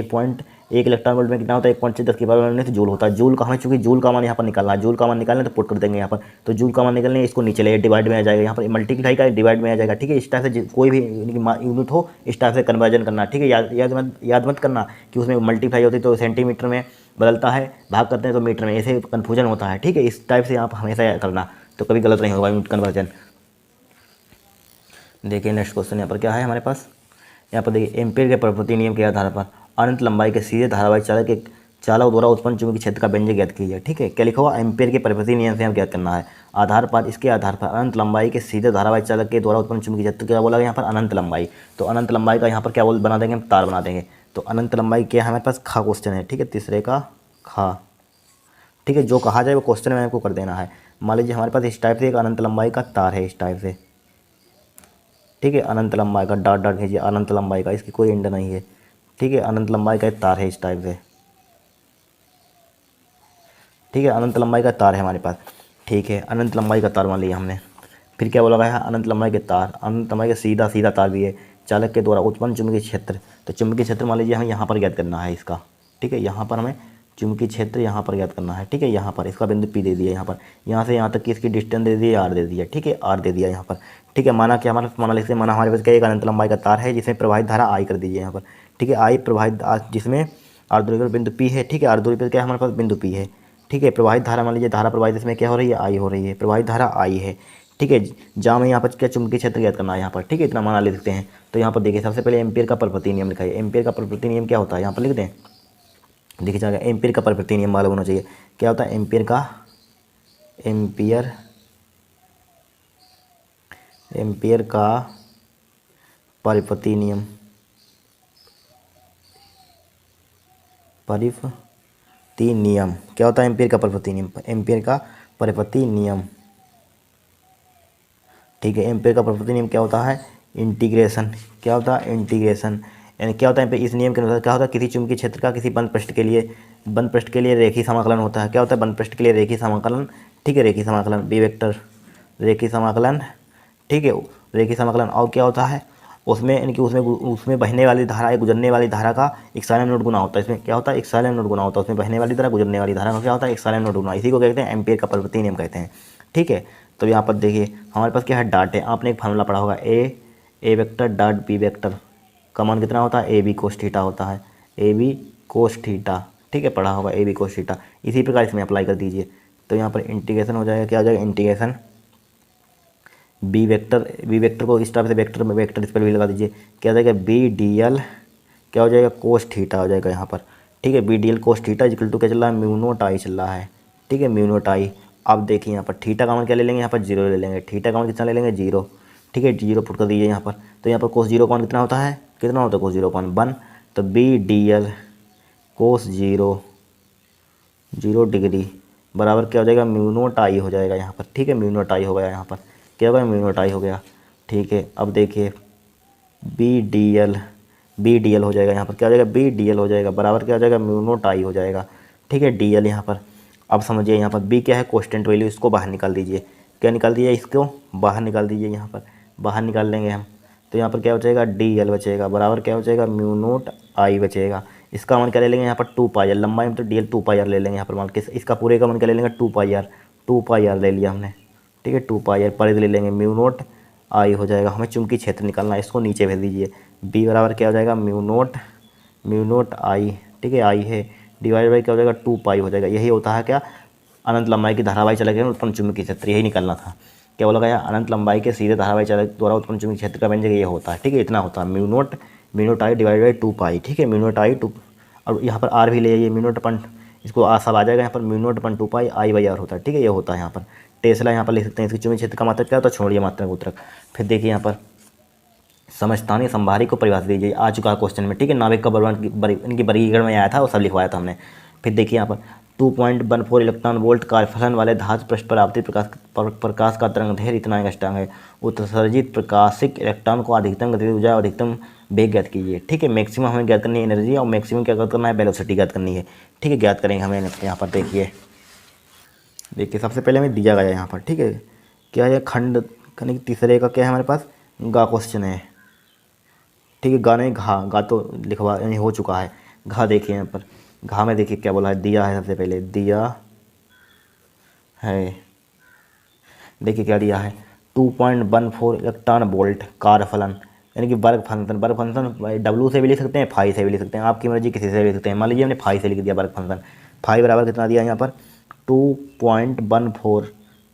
1 इलेक्ट्रॉन वोल्ट में कितना होता है, 1.10 जूल होता है। जूल का हमें चूंकि जूल का मान यहाँ पर निकालना है, जूल का मान निकालना है तो पुट कर देंगे यहाँ पर, तो जूल का मान निकलने इसको नीचे ले डिवाइड में आ जाएगा, यहाँ पर मल्टीप्लाई का डिवाइड में आ जाएगा। ठीक है, इस टाइप से कोई भी यूनिट हो इस टाइप से कन्वर्जन करना। ठीक है, याद मत करना कि उसमें मल्टीप्लाई होती तो सेंटीमीटर में बदलता है, भाग करते हैं तो मीटर में, ऐसे कन्फ्यूजन होता है। ठीक है, इस टाइप से आप हमेशा करना तो कभी गलत नहीं होगा यूनिट कन्वर्जन। देखिए नेक्स्ट क्वेश्चन यहाँ पर क्या है हमारे पास, यहाँ पर देखिए एम्पीयर के प्रकृति नियम के आधार पर अनंत लंबाई के सीधे धारावाही चालक के चालक द्वारा उत्पन्न चुंबकीय क्षेत्र का व्यंजक ज्ञात कीजिए। ठीक है, क्या लिखा हुआ, एम्पीयर के प्रकृति नियम से हम ज्ञात करना है आधार पर, इसके आधार पर अनंत लंबाई के सीधे धारावाही चालक के द्वारा उत्पन्न चुंबकीय क्षेत्र क्या बोला यहाँ पर, अनंत लंबाई। तो अनंत लंबाई का यहाँ पर क्या बना देंगे हम, तार बना देंगे। तो अनंत लंबाई क्या है हमारे पास, खा क्वेश्चन है। ठीक है, तीसरे का खा। ठीक है, जो कहा जाए वो क्वेश्चन में आपको कर देना है। मान लीजिए हमारे पास इस टाइप से एक अनंत लंबाई का तार है, इस टाइप से। ठीक है, अनंत लंबाई का डॉट डॉट भेजिए, अनंत लंबाई का, इसकी कोई एंड नहीं है। ठीक है, अनंत लंबाई का एक तार है इस टाइप से। ठीक है, अनंत लंबाई का तार है हमारे पास। ठीक है, अनंत लंबाई का तार मान लिया हमने। फिर क्या बोला गया है, अनंत लंबाई के तार, अनंत लंबाई का सीधा सीधा तार भी है, चालक के द्वारा उत्पन्न चुंबकीय क्षेत्र। तो चुंबकीय क्षेत्र मान लीजिए हमें यहाँ पर ज्ञात करना है इसका। ठीक है, यहाँ पर हमें चुंबकीय क्षेत्र यहाँ पर ज्ञात करना है। ठीक है, यहाँ पर इसका बिंदु पी दे दिया, यहाँ पर यहाँ से यहाँ तक की इसकी distance they the, are they दिया। ठीक है, आर दे दिया यहाँ पर। ठीक है, माना क्या हमारा, माना लिखते माना हमारे पास क्या एक अनंत लंबाई का तार है जिसमें प्रवाहित धारा आई कर दीजिए यहाँ पर। ठीक है, आई प्रवाहित जिसमें आर दूरी पर बिंदु पी है। ठीक है, आर दूरी पर क्या हमारे पास बिंदु पी है। ठीक है, प्रवाहित धारा मान लीजिए धारा प्रवाहित इसमें क्या हो रही है, आई हो रही है, प्रवाहित धारा आई है। ठीक है, जहाँ में यहाँ पर क्या चुंबकीय क्षेत्र ज्ञात करना है यहाँ पर। ठीक है, इतना माना ले सकते हैं। तो यहाँ पर देखिए सबसे पहले एम्पीयर का प्रकृति नियम लिखा है। एम्पीयर का प्रकृति नियम क्या होता है यहाँ पर लिख दें, देखिए जाएगा एम्पीयर का प्रकृति नियम मालूम होना चाहिए। क्या होता है एम्पीयर का, एम्पीयर का परिपति नियम, परिपति नियम क्या होता है, एम्पीयर का परिपति नियम, एम्पीयर का परिपति नियम। ठीक है, एम्पीयर का परिपति नियम क्या होता है, इंटीग्रेशन। क्या होता है, इंटीग्रेशन। यानी क्या होता है इस नियम के अनुसार क्या होता है, किसी चुंबकीय क्षेत्र का किसी बंद पृष्ठ के लिए रेखीय समाकलन होता है। क्या होता है, बंद पृष्ठ के लिए रेखीय समाकलन। ठीक है, रेखीय समाकलन, बी वेक्टर रेखीय समाकलन। ठीक है, रेखीय समाकलन। और क्या होता है उसमें, यानी कि उसमें बहने वाली धारा, गुजरने वाली धारा का इप्सिलॉन नॉट गुना होता है। इसमें क्या होता है, इप्सिलॉन नॉट गुना होता है। उसमें बहने वाली धारा, गुजरने वाली धारा का क्या होता है, इप्सिलॉन नॉट गुना। इसी को कहते हैं एम्पीयर का परिपति नियम कहते हैं। ठीक है, तो यहाँ पर देखिए हमारे पास क्या है, डाट है। आपने एक फार्मूला पढ़ा होगा, ए वेक्टर डॉट बी वेक्टर का मान कितना होता है, ए बी कोस थीटा होता है, ए बी कोस थीटा। ठीक है, पढ़ा होगा ए बी कोस थीटा। इसी प्रकार इसमें अप्लाई कर दीजिए। तो यहाँ पर इंटीग्रेशन हो जाएगा, क्या हो जाएगा, इंटीग्रेशन बी वेक्टर को इस टाइप से वेक्टर इस पर भी लगा दीजिए। क्या हो जाएगा, बी डी एल क्या हो जाएगा, कोस थीटा हो जाएगा यहाँ पर। ठीक है, B d l cos theta equal to क्या चल रहा है, म्यू नॉट आई चल रहा है। ठीक है, म्यू नॉट आई। अब देखिए यहाँ पर थीटा का मान क्या ले लेंगे, यहाँ पर जीरो ले लेंगे। थीटा का मान कितना ले लेंगे, जीरो। ठीक है, जीरो पुट कर दीजिए यहाँ पर। तो यहाँ पर कोस जीरो का मान कितना होता है, कितना होता है कोस जीरो का मान 1। तो B d l cos zero degree बराबर क्या हो जाएगा, म्यू नॉट आई हो जाएगा यहाँ पर। ठीक है, म्यू नॉट आई हो गया यहाँ पर, क्या हो गया, म्यू नॉट आई हो गया। ठीक है, अब देखिए बी डी एल हो जाएगा यहाँ पर, क्या हो जाएगा, बी डी एल हो जाएगा बराबर क्या हो जाएगा, म्यू नॉट आई हो जाएगा। ठीक है, डी एल यहाँ पर। अब समझिए यहाँ पर बी क्या है, कांस्टेंट वैल्यू, इसको बाहर निकाल दीजिए। क्या निकाल दीजिए, इसको बाहर निकाल दीजिए, यहाँ पर बाहर निकाल लेंगे हम। तो यहाँ पर क्या बचेगा, डी एल बचेगा बराबर क्या बचेगा, म्यू नॉट आई बचेगा। इसका मान क्या ले लेंगे यहाँ पर, 2 पाई आर, लंबाई में तो डी एल 2 पाई आर ले लेंगे यहाँ पर मान के। इसका पूरे का मान क्या ले लेंगे, 2 पाई आर ले लिया हमने। ठीक है, 2 पाई आर पर ले लेंगे, म्यू नॉट आई हो जाएगा। हमें चुंबकीय क्षेत्र निकालना है, इसको नीचे भेज दीजिए। बी बराबर क्या हो जाएगा, म्यू नॉट आई। ठीक है, आई है डिवाइड बाई क्या हो जाएगा, 2 पाई हो जाएगा। यही होता है क्या, अनंत लंबाई की धारावाही चालक के उत्पन्न चुंबकीय क्षेत्र, यही निकालना था। क्या बोला गया, अनंत लंबाई के सीधे धारावाही चालक द्वारा उत्पन्न चुंबकीय क्षेत्र का व्यंजक ये होता है। ठीक है, इतना होता है mu not I divide by 2 पाई। ठीक है, म्यू नॉट आई 2, और यहाँ पर आर भी ले आइए, म्यू नॉट अपन इसको सब आ जाएगा यहाँ पर, mu nought upon 2 pi I by R होता है। ठीक है, ये होता है यहाँ पर टेस्ला, यहाँ पर लिख सकते हैं। इसकी चुंबकीय क्षेत्र का मात्रक क्या होता है, छोड़िए मात्रक उत्तरक। फिर देखिए यहाँ पर समस्थानिक संभारी को परिभाषित दीजिए, आ चुका है क्वेश्चन में। ठीक है, नाभिक का बलवान इनकी वर्गीकरण में आया था, वो सब लिखवाया था हमने। फिर देखिए यहाँ पर 2.14 इलेक्ट्रॉन वोल्ट कार्यफलन वाले धातु पृष्ठ पर आपतित प्रकाश का तरंगदैर्घ्य इतना एंगस्ट्रॉम है। उत्सर्जित प्रकाशिक इलेक्ट्रॉन को अधिकतम गतिविधि ऊर्जा और अधिकतम वेग ज्ञात कीजिए। ठीक है, मैक्सिमम हमें ज्ञात करनी है एनर्जी, और मैक्सिमम क्या करना है, वेलोसिटी ज्ञात करनी है। ठीक है, ज्ञात करेंगे हमें यहाँ पर। देखिए सबसे पहले हमें दिया गया है यहाँ पर। ठीक है, क्या है, खंड करने की तीसरे का क्या है हमारे पास, गा क्वेश्चन है। ठीक है, गा नहीं घा, गा तो लिखवा यानी हो चुका है। घा देखिए यहाँ पर, घा में देखिए क्या बोला है, दिया है, सबसे पहले दिया है, देखिए क्या दिया है 2.14 इलेक्ट्रॉन वोल्ट कार्य फलन, यानी कि वर्ग फंक्शन डब्लू से भी लिख सकते हैं, फाई से भी लिख सकते हैं, आपकी मर्जी किसी से भी लिख सकते हैं। मान लीजिए हमने फाई से लिख दिया वर्ग फंक्शन, फाई बराबर कितना दिया है यहाँ पर 2.14,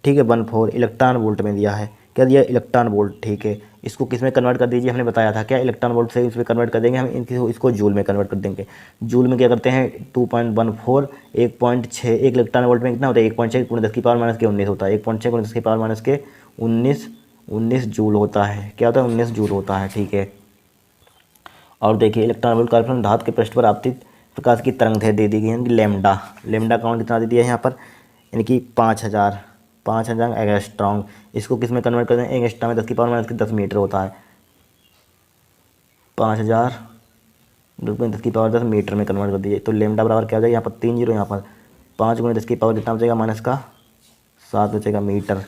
ठीक है 14 इलेक्ट्रॉन वोल्ट में दिया है, क्या दिया इलेक्ट्रॉन वोल्ट, ठीक है। इसको किस में कन्वर्ट कर दीजिए, हमने बताया था क्या इलेक्ट्रॉन वोल्ट से इसमें कन्वर्ट कर देंगे हम, इसको जूल में कन्वर्ट कर देंगे। जूल में क्या करते हैं 2.14 1.6 एक इलेक्ट्रॉन वोल्ट में कितना होता है 1.6 × 10⁻⁻⁰ होता है, 1.6 × 10⁻⁻⁰ 19 जूल होता है, क्या होता है 19 जूल होता है, ठीक है। और देखिए इलेक्ट्रॉन वोल्ट कार्य धातु के पृष्ठ पर आपतित प्रकाश की तरंग दे दी गई है, लेमडा, लेमडा काउंट कितना दे दिया है यहाँ पर, यानी कि 5000 एंगस्ट्रॉम। इसको किस में कन्वर्ट कर दें, एंगस्ट्रॉम में 10⁻⁻10 मीटर होता है, 5000 10⁻10 मीटर में कन्वर्ट कर दीजिए, तो लेमडा बराबर क्या हो जाएगा यहाँ पर 3 जीरो, यहाँ पर 5 × 10 कितना बचेगा -7 बचेगा मीटर,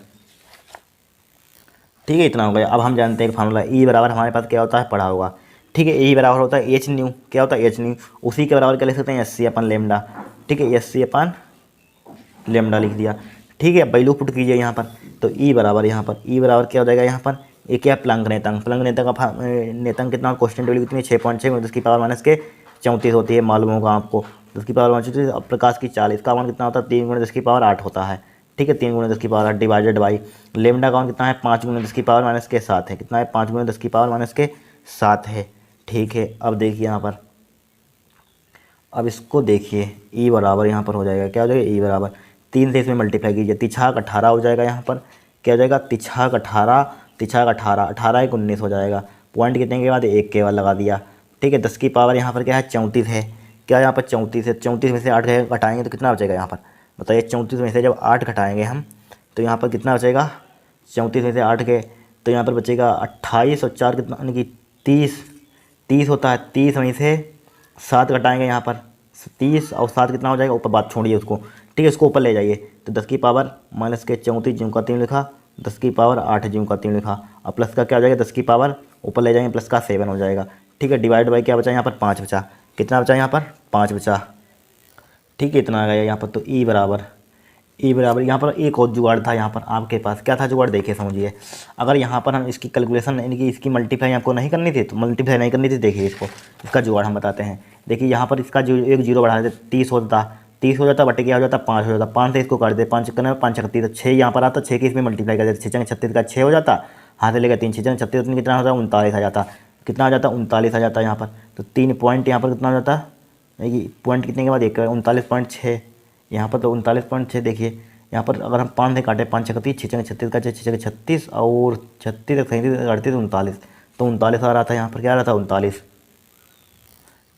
ठीक है। इतना हो गया। अब हम जानते हैं कि फार्मूला ई बराबर हमारे पास क्या होता है पढ़ा होगा, ठीक है। ई बराबर होता है एच न्यू, क्या होता है एच न्यू, उसी के बराबर क्या लिख सकते हैं SC/λ, ठीक है SC/λ लिख दिया, ठीक है। वैल्यू पुट कीजिए यहाँ पर, तो ई बराबर यहाँ पर ई बराबर क्या हो जाएगा यहाँ पर, ये क्या प्लंक नेतांक, प्लंक नेतांक का नेतांक कितना क्वेश्चन टेबल कितनी 6.6 × 10⁻⁻34 होती है, मालूम होगा आपको 10⁻34। अब प्रकाश की चाल, इसका मान कितना होता है 3 × 10⁸ होता है, ठीक है 3 × 10⁸ डिवाइडेड बाई लेमडा काउंट कितना है 5 × 10⁻⁻7 है, कितना है 5 × 10⁻⁻7 है, ठीक है। अब देखिए यहाँ पर, अब इसको देखिए ई बराबर यहाँ पर हो जाएगा, क्या हो जाएगा ई बराबर 3 से इसमें मल्टीप्लाई कीजिए, तिछाक 18 हो जाएगा यहाँ पर, क्या हो जाएगा तिछाक 18 18 1 19 हो जाएगा, पॉइंट कितने के बाद 1 के बाद लगा दिया, ठीक है। 10 की पावर यहाँ पर क्या है 34 है, क्या यहाँ पर 34 है, 34 में से 8 घटाएंगे तो कितना बचेगा यहाँ पर बताइए, 34 में से जब 8 घटाएंगे हम तो यहाँ पर कितना बचेगा, 34 में से 8 के तो यहाँ पर बचेगा 28 और 4 कितना, यानी कि 30 होता है, 30 में से 7 घटाएंगे यहाँ पर 30 और 7 कितना हो जाएगा, ऊपर बात छोड़िए उसको, ठीक है। इसको ऊपर ले जाइए तो 10 की पावर -34 ज्यों का 3 लिखा, 10 की पावर 8 ज्यों का 3 लिखा, और प्लस का क्या हो जाएगा 10 की पावर ऊपर ले जाएंगे प्लस का 7 हो जाएगा, ठीक है। डिवाइड बाई क्या बचा यहाँ पर 5 बचा, कितना बचा यहाँ पर 5 बचा, ठीक है। इतना आ गया यहाँ पर, तो ई बराबर यहाँ पर एक और जुगाड़ था यहाँ पर आपके पास, क्या था जुगाड़ देखिए समझिए। अगर यहाँ पर हम इसकी कैलकुलेशन यानी कि इसकी मल्टीप्लाई आपको नहीं करनी थी, तो मल्टीप्लाई नहीं करनी थी, देखिए इसका जुगाड़ हम बताते हैं। देखिए यहाँ पर इसका जो एक जीरो बढ़ा देते 30 हो जाता बटे क्या हो जाता 5 हो जाता, 5 से इसको काट दे 5 करने में 5 36, तो 6 यहाँ पर आता, 6 की इसमें मल्टीप्लाई कर देते 6 36 का 6 हो जाता, हाथ से लेकर 3 6 36 कितना हो जाता 39 आ जाता, कितना आ जाता 39 आ जाता यहाँ पर, तो 3 पॉइंट यहाँ पर कितना हो जाता, पॉइंट कितने के बाद 1 39.6 यहाँ पर, तो 39.6 देखिए यहाँ पर अगर हम 5 से काटे 5 36 6 36 का 6 36 और 36 37 38 39, तो 39 आ रहा था यहाँ पर, क्या आ रहा था 39,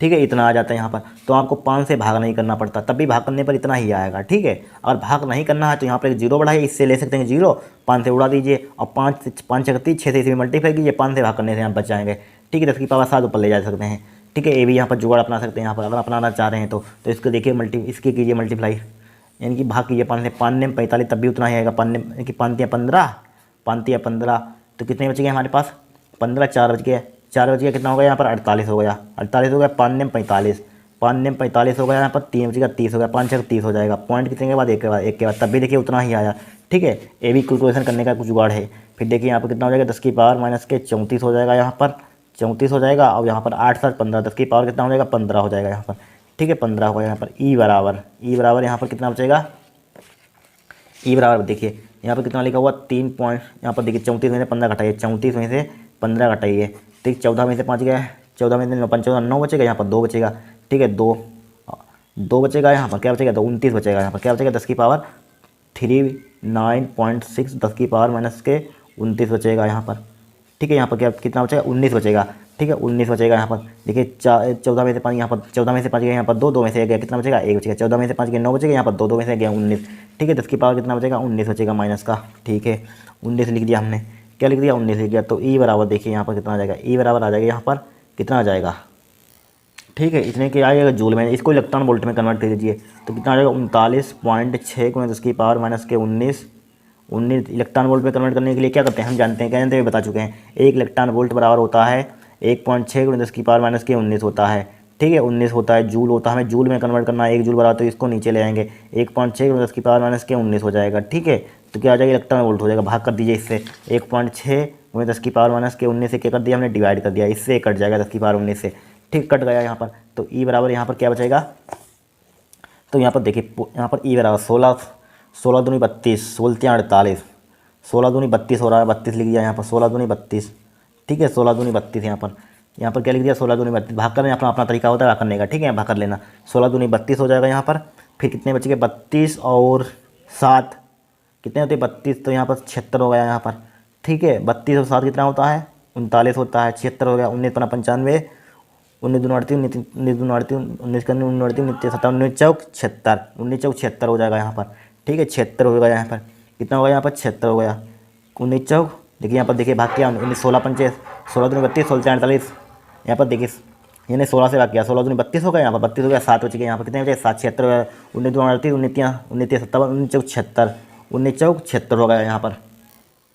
ठीक है। इतना आ जाता है यहाँ पर, तो आपको 5 से भाग नहीं करना पड़ता, तब भी भाग करने पर इतना ही आएगा, ठीक है। अगर भाग नहीं करना है तो यहाँ पर एक जीरो बढ़ाइए, इससे ले सकते हैं जीरो, 5 से उड़ा दीजिए और 5 36 6 से इसमें मल्टीप्लाई कीजिए, 5 से भाग करने से यहाँ बच जाएंगे, ठीक है। 10 की पावर 7 ऊपर ले जा सकते हैं, ठीक है। ये भी यहाँ पर जुगाड़ अपना सकते हैं यहाँ पर, अगर अपनाना चाह रहे हैं तो इसको देखिए इसकी कीजिए मल्टीप्लाई, यानी कि भाग कीजिए 5 से 5 ने 45 तब भी उतना ही आएगा, 5 ने यानी कि 5 या 15 तो कितने बच गए हमारे पास 15, 4 बच गया, 4 बच गया, कितना हो गया यहाँ पर 48 हो गया, 48 हो गया, 5 ने 45 हो गया, यहाँ पर 3 बच गया 30 हो गया, 5 6 30 हो जाएगा, पॉइंट कितने के बाद 1 के बाद तब भी देखिए उतना ही आया, ठीक है। ये भी कैलकुलेशन करने का कुछ जुगाड़ है। फिर देखिए यहाँ पर कितना हो जाएगा 10 की पावर -34 हो जाएगा, यहाँ पर 34 हो जाएगा, और यहाँ पर 8 7 15 10 की पावर कितना हो जाएगा 15 हो जाएगा यहाँ पर, ठीक है 15 होगा यहाँ पर। ई बराबर यहाँ पर कितना बचेगा, ई बराबर देखिए यहाँ पर कितना लिखा हुआ 3 पॉइंट, यहाँ पर देखिए 34 में से 15 घटाइए, 34 में से 15 घटाइए, ठीक 14 में से 5 गया, 14 में से 5 14 9 बचेगा, यहाँ पर 2 बचेगा, ठीक है 2 बचेगा, यहाँ पर क्या बचेगा तो 29 बचेगा, यहाँ पर क्या बचेगा 10 की पावर 39.6 10 की पावर -29 बचेगा यहाँ पर, ठीक है। यहाँ पर क्या कितना बचेगा 19 बचेगा, ठीक है 19 बचेगा यहाँ पर। देखिए 14 में से 5 यहाँ पर 14 में से 5 गया, यहाँ पर 2 में से गया, कितना बचेगा 1 बचेगा, 14 में से 5 गया 9 बचेगा, यहाँ पर 2 में से गया 19, ठीक है। 10 की पावर कितना बचेगा 19 बचेगा माइनस का, ठीक है 19 लिख दिया हमने, क्या लिख दिया 19 लिख दिया। तो ई बराबर देखिए यहाँ पर कितना आ जाएगा, ई बराबर आ जाएगा यहाँ पर कितना आ जाएगा, ठीक है इतने के आएगा जूल में, इसको इलेक्ट्रॉन वोल्ट में कन्वर्ट कर दीजिए तो कितना आ जाएगा 39.6 × 10 की पावर -19 इलेक्ट्रॉन वोल्ट में कन्वर्ट करने के लिए क्या करते हैं हम जानते हैं, क्या जानते हैं बता चुके हैं। 1 इलेक्ट्रॉन वोल्ट बराबर होता है 1.6 × 10 की पावर -19 होता है, ठीक है। 19 होता है जूल होता है, हमें जूल में कन्वर्ट करना है, 1 जूल बराबर, तो इसको नीचे ले आएंगे, 1.6 10 की पावर माइनस के 19 हो जाएगा। ठीक है, तो क्या आ जाएगा, इलेक्ट्रॉन वोल्ट हो जाएगा। भाग कर दीजिए इससे, 1.6 10 की पावर माइनस के 19 से क्या कर दिया हमने, डिवाइड कर दिया, इससे कट जाएगा 10 की पावर 19 से। ठीक, कट गया यहाँ पर। तो ई बराबर यहाँ पर क्या बचेगा, तो यहाँ पर देखिए, यहाँ पर ई बराबर 16, 16 दूनी 32, 16 48, 16 दूनी 32 हो रहा है, 32 लिख दिया यहाँ पर, 16 दूनी 32। ठीक है, 16 दूनी 32 यहाँ पर क्या लिख दिया, 16 दूनी 32। भाग करना अपना अपना तरीका होता है भाग करने का। ठीक है, भाग कर लेना, 16 दूनी 32 हो जाएगा यहाँ पर। फिर कितने बचे, 32 और 7 कितने होते हैं, 32, तो यहाँ पर 76 हो गया यहाँ पर। ठीक है, 32 और 7 कितना होता है, 39 होता है, 76 हो गया। 19 पना 95, 19 दूनी 38, 19 दूनी 38, 19 का 19 19 57, 19 चौक 76, 19 चौक 76 हो जाएगा यहाँ पर। ठीक है, 76 हो गया यहाँ पर, कितना हो गया यहाँ पर, 76 हो गया। 19 चौक देखिए यहाँ पर, देखिए भाग किया 19, 16 पंचे 16 दूनी 32, 16 48, यहाँ पर देखिए यानी 16 से भाग किया, 16 दूनी 32 हो गया, यहाँ पर 32 हो गया, 7 बच गए यहाँ पर, कितने बचे, 7 76 हो गया। 19 दूनी 38, 19 57, 19 चौक 76, 19 चौक 76 हो गया यहाँ पर।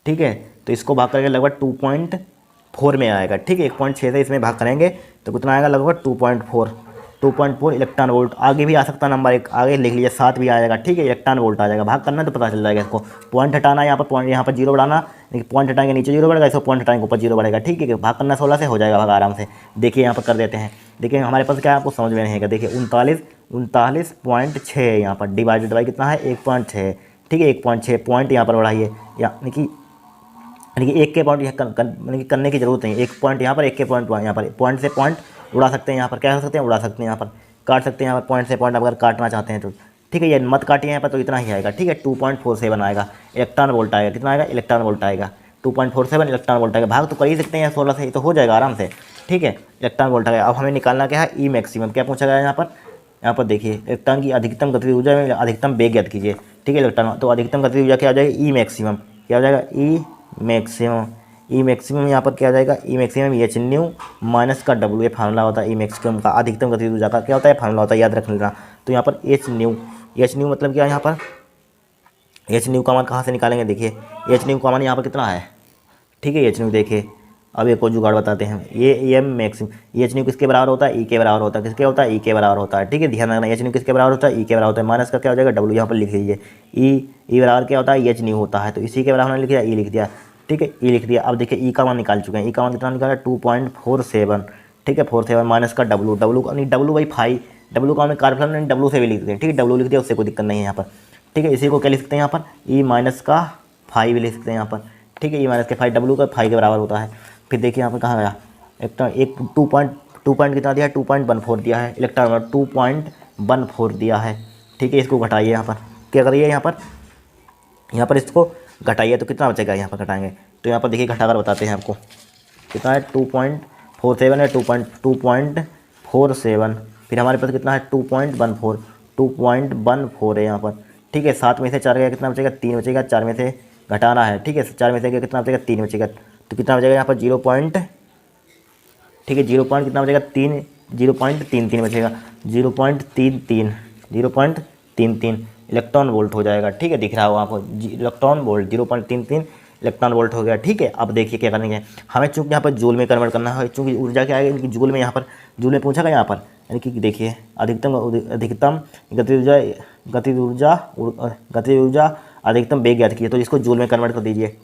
ठीक है, तो इसको भाग करके लगभग 2.4 में आएगा। ठीक है, 1.6 से इसमें भाग करेंगे तो कितना आएगा, लगभग 2.4 इलेक्ट्रॉन वोल्ट। आगे भी आ सकता है नंबर, एक आगे लिख लीजिए, 7 भी आएगा। ठीक है, इलेक्ट्रॉन वोल्ट आ जाएगा। भाग करना तो पता चल जाएगा इसको। पॉइंट हटाना है यहाँ पर, पॉइंट यहाँ पर जीरो बढ़ाना, देखिए पॉइंट हटाएंगे नीचे जीरो बढ़ेगा, इसको पॉइंट हटाएंगे ऊपर जीरो बढ़ेगा। ठीक है, भाग करना 16 से हो जाएगा भाग आराम से। देखिए यहाँ पर कर देते हैं, देखिए हमारे पास क्या है आपको समझ में नहीं है। देखिए 39.6 है यहाँ पर, डिवाइडेड बाई कितना है, 1.6। ठीक है, 1.6 पॉइंट यहाँ पर बढ़ाइए, यानी कि एक के पॉइंट यहाँ करने की जरूरत नहीं है। एक पॉइंट यहाँ पर, एक के पॉइंट यहाँ पर, पॉइंट से पॉइंट उड़ा सकते हैं यहाँ पर, क्या कर सकते हैं, उड़ा सकते हैं यहाँ पर, काट सकते हैं यहाँ पर, पॉइंट से पॉइंट अगर काटना चाहते हैं तो। ठीक है, ये मत काटिए यहाँ पर, तो इतना ही आएगा। ठीक है, 2.47 आएगा, इलेक्ट्रॉन वोल्ट आएगा। कितना आएगा, इलेक्ट्रॉन वोल्ट आएगा, 2.47 इलेक्ट्रॉन वोल्ट आएगा। भाग तो कर ही सकते हैं 16 से, तो हो जाएगा आराम से। ठीक है, इलेक्ट्रॉन वोल्ट आएगा। अब हमें निकालना क्या है, ई मैक्सिमम। क्या पूछा गया यहाँ पर देखिए, इलेक्ट्रॉन की अधिकतम गतिज ऊर्जा में अधिकतम वेग ज्ञात कीजिए। ठीक है, इलेक्ट्रॉन, तो अधिकतम गतिज ऊर्जा क्या हो जाएगा, ई मैक्सिमम। क्या हो जाएगा, ई मैक्सिमम। ई मैक्सिमम यहाँ पर क्या हो जाएगा, ई मैक्सिमम एच न्यू माइनस का डब्ल्यू, ये फार्मूला होता है ई मैक्सिमम का। अधिकतम गतिज ऊर्जा का क्या होता है, फार्मूला होता है, याद रख लेना। तो यहाँ पर एच न्यू मतलब क्या है, यहाँ पर एच न्यू का मान कहाँ से निकालेंगे, देखिए एच न्यू का मान यहाँ पर कितना है। ठीक है, एच न्यू देखिए, अब एक और जुगाड़ बताते हैं। ये एम मैक्सिमम, एच न्यू किसके बराबर होता है, ई के बराबर होता है। किसके होता है, ई के बराबर होता है। ठीक है, ध्यान रखना, एच न्यू किसके बराबर होता है, ई के बराबर होता है। माइनस का क्या हो जाएगा, डब्ल्यू, यहाँ पर लिख लीजिए। ई बराबर क्या होता है, एच न्यू होता है, तो इसी के बराबर हमने लिख दिया, ई लिख दिया। ठीक है, ई लिख दिया। अब देखिए ई का मान निकाल चुके हैं, ई का मान कितना निकाला, 2.47। ठीक है, 47 माइनस का डब्ल्यू, डब्ल्यू बाई 5, डब्ल्यू का हमें कार्बन नहीं, डब्ल्यू से भी लिख देते हैं। ठीक है, डब्ल्यू लिख दिया, उससे कोई दिक्कत नहीं है यहाँ पर। ठीक है, इसी को क्या लिख सकते हैं यहाँ पर, ई माइनस का 5 भी लिख सकते हैं यहाँ पर। ठीक है, ई माइनस के 5, डब्ल्यू का 5 के बराबर होता है। फिर देखिए यहाँ पर कहाँ गया, एक 2 पॉइंट कितना दिया है, 2.14 दिया है, इलेक्ट्रॉन 2.14 दिया है। ठीक है, इसको घटाइए यहाँ पर, क्या करिए यहाँ पर इसको घटाइए, तो कितना बचेगा, यहाँ पर घटाएंगे तो यहाँ पर देखिए घटाकर बताते हैं आपको कितना है, 2.47 है, 2.47। फिर हमारे पास कितना है, 2.14 है यहाँ पर। ठीक है, 7 में से 4 गया, कितना बचेगा, 3 बचेगा। 4 में से घटाना है। ठीक है, 4 में से गया, कितना बचेगा, 3 बचेगा। तो कितना बचेगा यहाँ पर, 0 पॉइंट। ठीक है, 0 पॉइंट कितना बचेगा, 0.33 बचेगा, 0.33 इलेक्ट्रॉन वोल्ट हो जाएगा। ठीक है, दिख रहा हो आपको, इलेक्ट्रॉन वोल्ट 0.33 इलेक्ट्रॉन वोल्ट हो गया। ठीक है, अब देखिए क्या करेंगे, हमें चूँकि यहाँ पर जूल में कन्वर्ट करना है, चूँकि ऊर्जा क्या आएगी, इनकी जूल में, यहाँ पर जूल में पूछा गया यहाँ पर, यानी कि देखिए अधिकतम गतिज ऊर्जा अधिकतम वेग ज्ञात कीजिए, तो इसको जूल में कन्वर्ट कर दीजिए।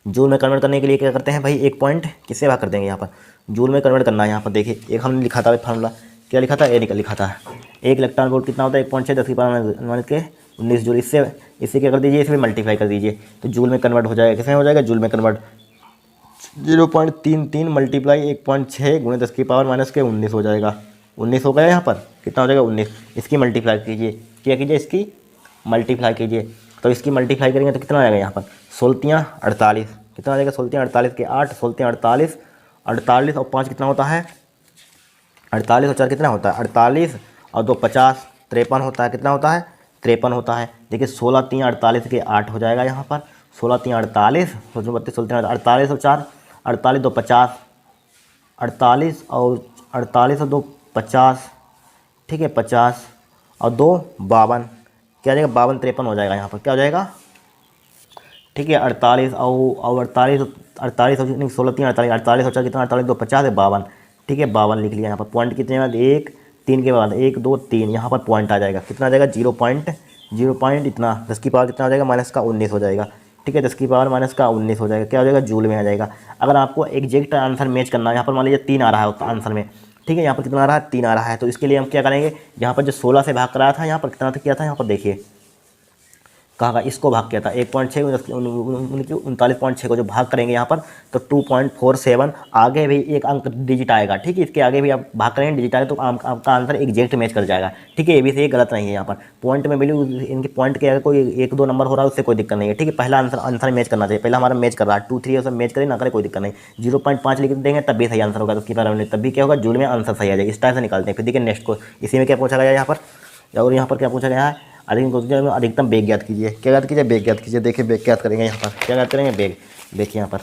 जूल में कन्वर्ट करने के लिए क्या करते हैं भाई, एक पॉइंट किससे भाग कर देंगे, यहाँ पर जूल में कन्वर्ट करना है। यहाँ पर देखिए, एक हमने लिखा था फार्मूला, क्या लिखा था, ए लिखा था, एक इलेक्ट्रॉन वोल्ट कितना होता है, 1.6 10 की पावर माइनस के 19 जूल। इससे क्या कर दीजिए, इसमें मल्टीप्लाई कर दीजिए, तो जूल में कन्वर्ट हो जाएगा। किसमें हो जाएगा, जूल में कन्वर्ट, 0.33 मल्टीप्लाई 1.6 गुणे 10 की पावर माइनस के 19 हो जाएगा। 19 हो गया यहाँ पर, कितना हो जाएगा, 19। इसकी मल्टीप्लाई कीजिए, क्या कीजिए, इसकी मल्टीप्लाई कीजिए, तो इसकी मल्टीप्लाई करेंगे तो कितना आएगा यहाँ पर, 16 48, कितना आ जाएगा, 16 48 के 8, 16 48, 48 और 5 कितना होता है, 48 और 4 कितना होता है, 48 और 2 50, 53 होता है। कितना होता है, 53 होता है। देखिए 16 3 48 के 8 हो जाएगा यहाँ पर, 16 3 48, 32 16 48 और 4 48 2 50, 48 और 2 50। ठीक है, 50 और 2 52, क्या हो जाएगा, 52 53 हो जाएगा यहाँ पर, क्या हो जाएगा। ठीक है, 48 और 48 और 16 3 48 48 और 4 कितना, 48 2 50 है, 52, ठीक है 52 लिख लिया यहाँ पर। पॉइंट कितने बाद 1 3 के बाद 1 2 3 यहाँ पर पॉइंट आ जाएगा, कितना आ जाएगा 0 पॉइंट इतना 10 की पावर कितना हो जाएगा माइनस का 19 हो जाएगा। ठीक है 10 की पावर माइनस का 19 हो जाएगा, क्या हो जाएगा जूल में आ जाएगा। अगर आपको एग्जैक्ट आंसर मैच करना है, यहाँ पर मान लीजिए 3 आ रहा है आंसर में, ठीक है यहाँ पर कितना आ रहा है 3 आ रहा है, तो इसके लिए हम क्या करेंगे, यहाँ पर जो 16 से भाग कराया था यहाँ पर कितना किया था, यहाँ पर देखिए कहाँ का इसको भाग किया था 1.6 39.6 को जो भाग करेंगे यहाँ पर तो 2.47 आगे भी एक अंक डिजिट आएगा। ठीक है इसके आगे भी आप भाग करेंगे डिजिट आएगा तो आपका आंसर एग्जैक्ट मैच कर जाएगा। ठीक है ये भी से गलत नहीं है, यहाँ पर पॉइंट में वैल्यू इनके पॉइंट के अगर कोई 1 2 नंबर हो रहा है उससे कोई दिक्कत नहीं है। ठीक है पहला आंसर मैच करना चाहिए, पहला हमारा मैच कर रहा है 2 3 सब मैच करें ना करे कोई दिक्कत नहीं। 0.5 लिख देंगे तब भी सही आंसर होगा, तो उसकी पावर तब भी क्या होगा जूल में आंसर सही आ जाएगा। इस टाइप से निकालते हैं। फिर देखिए नेक्स्ट को इसी में क्या पूछा गया यहाँ पर, और यहाँ पर क्या पूछा गया है अधिकतम बेग ज्ञात कीजिए। क्या ज्ञात कीजिए बेग ज्ञात कीजिए। देखिए बेग ज्ञात करेंगे यहाँ पर, क्या ज्ञात करेंगे बेग। देखिए यहाँ पर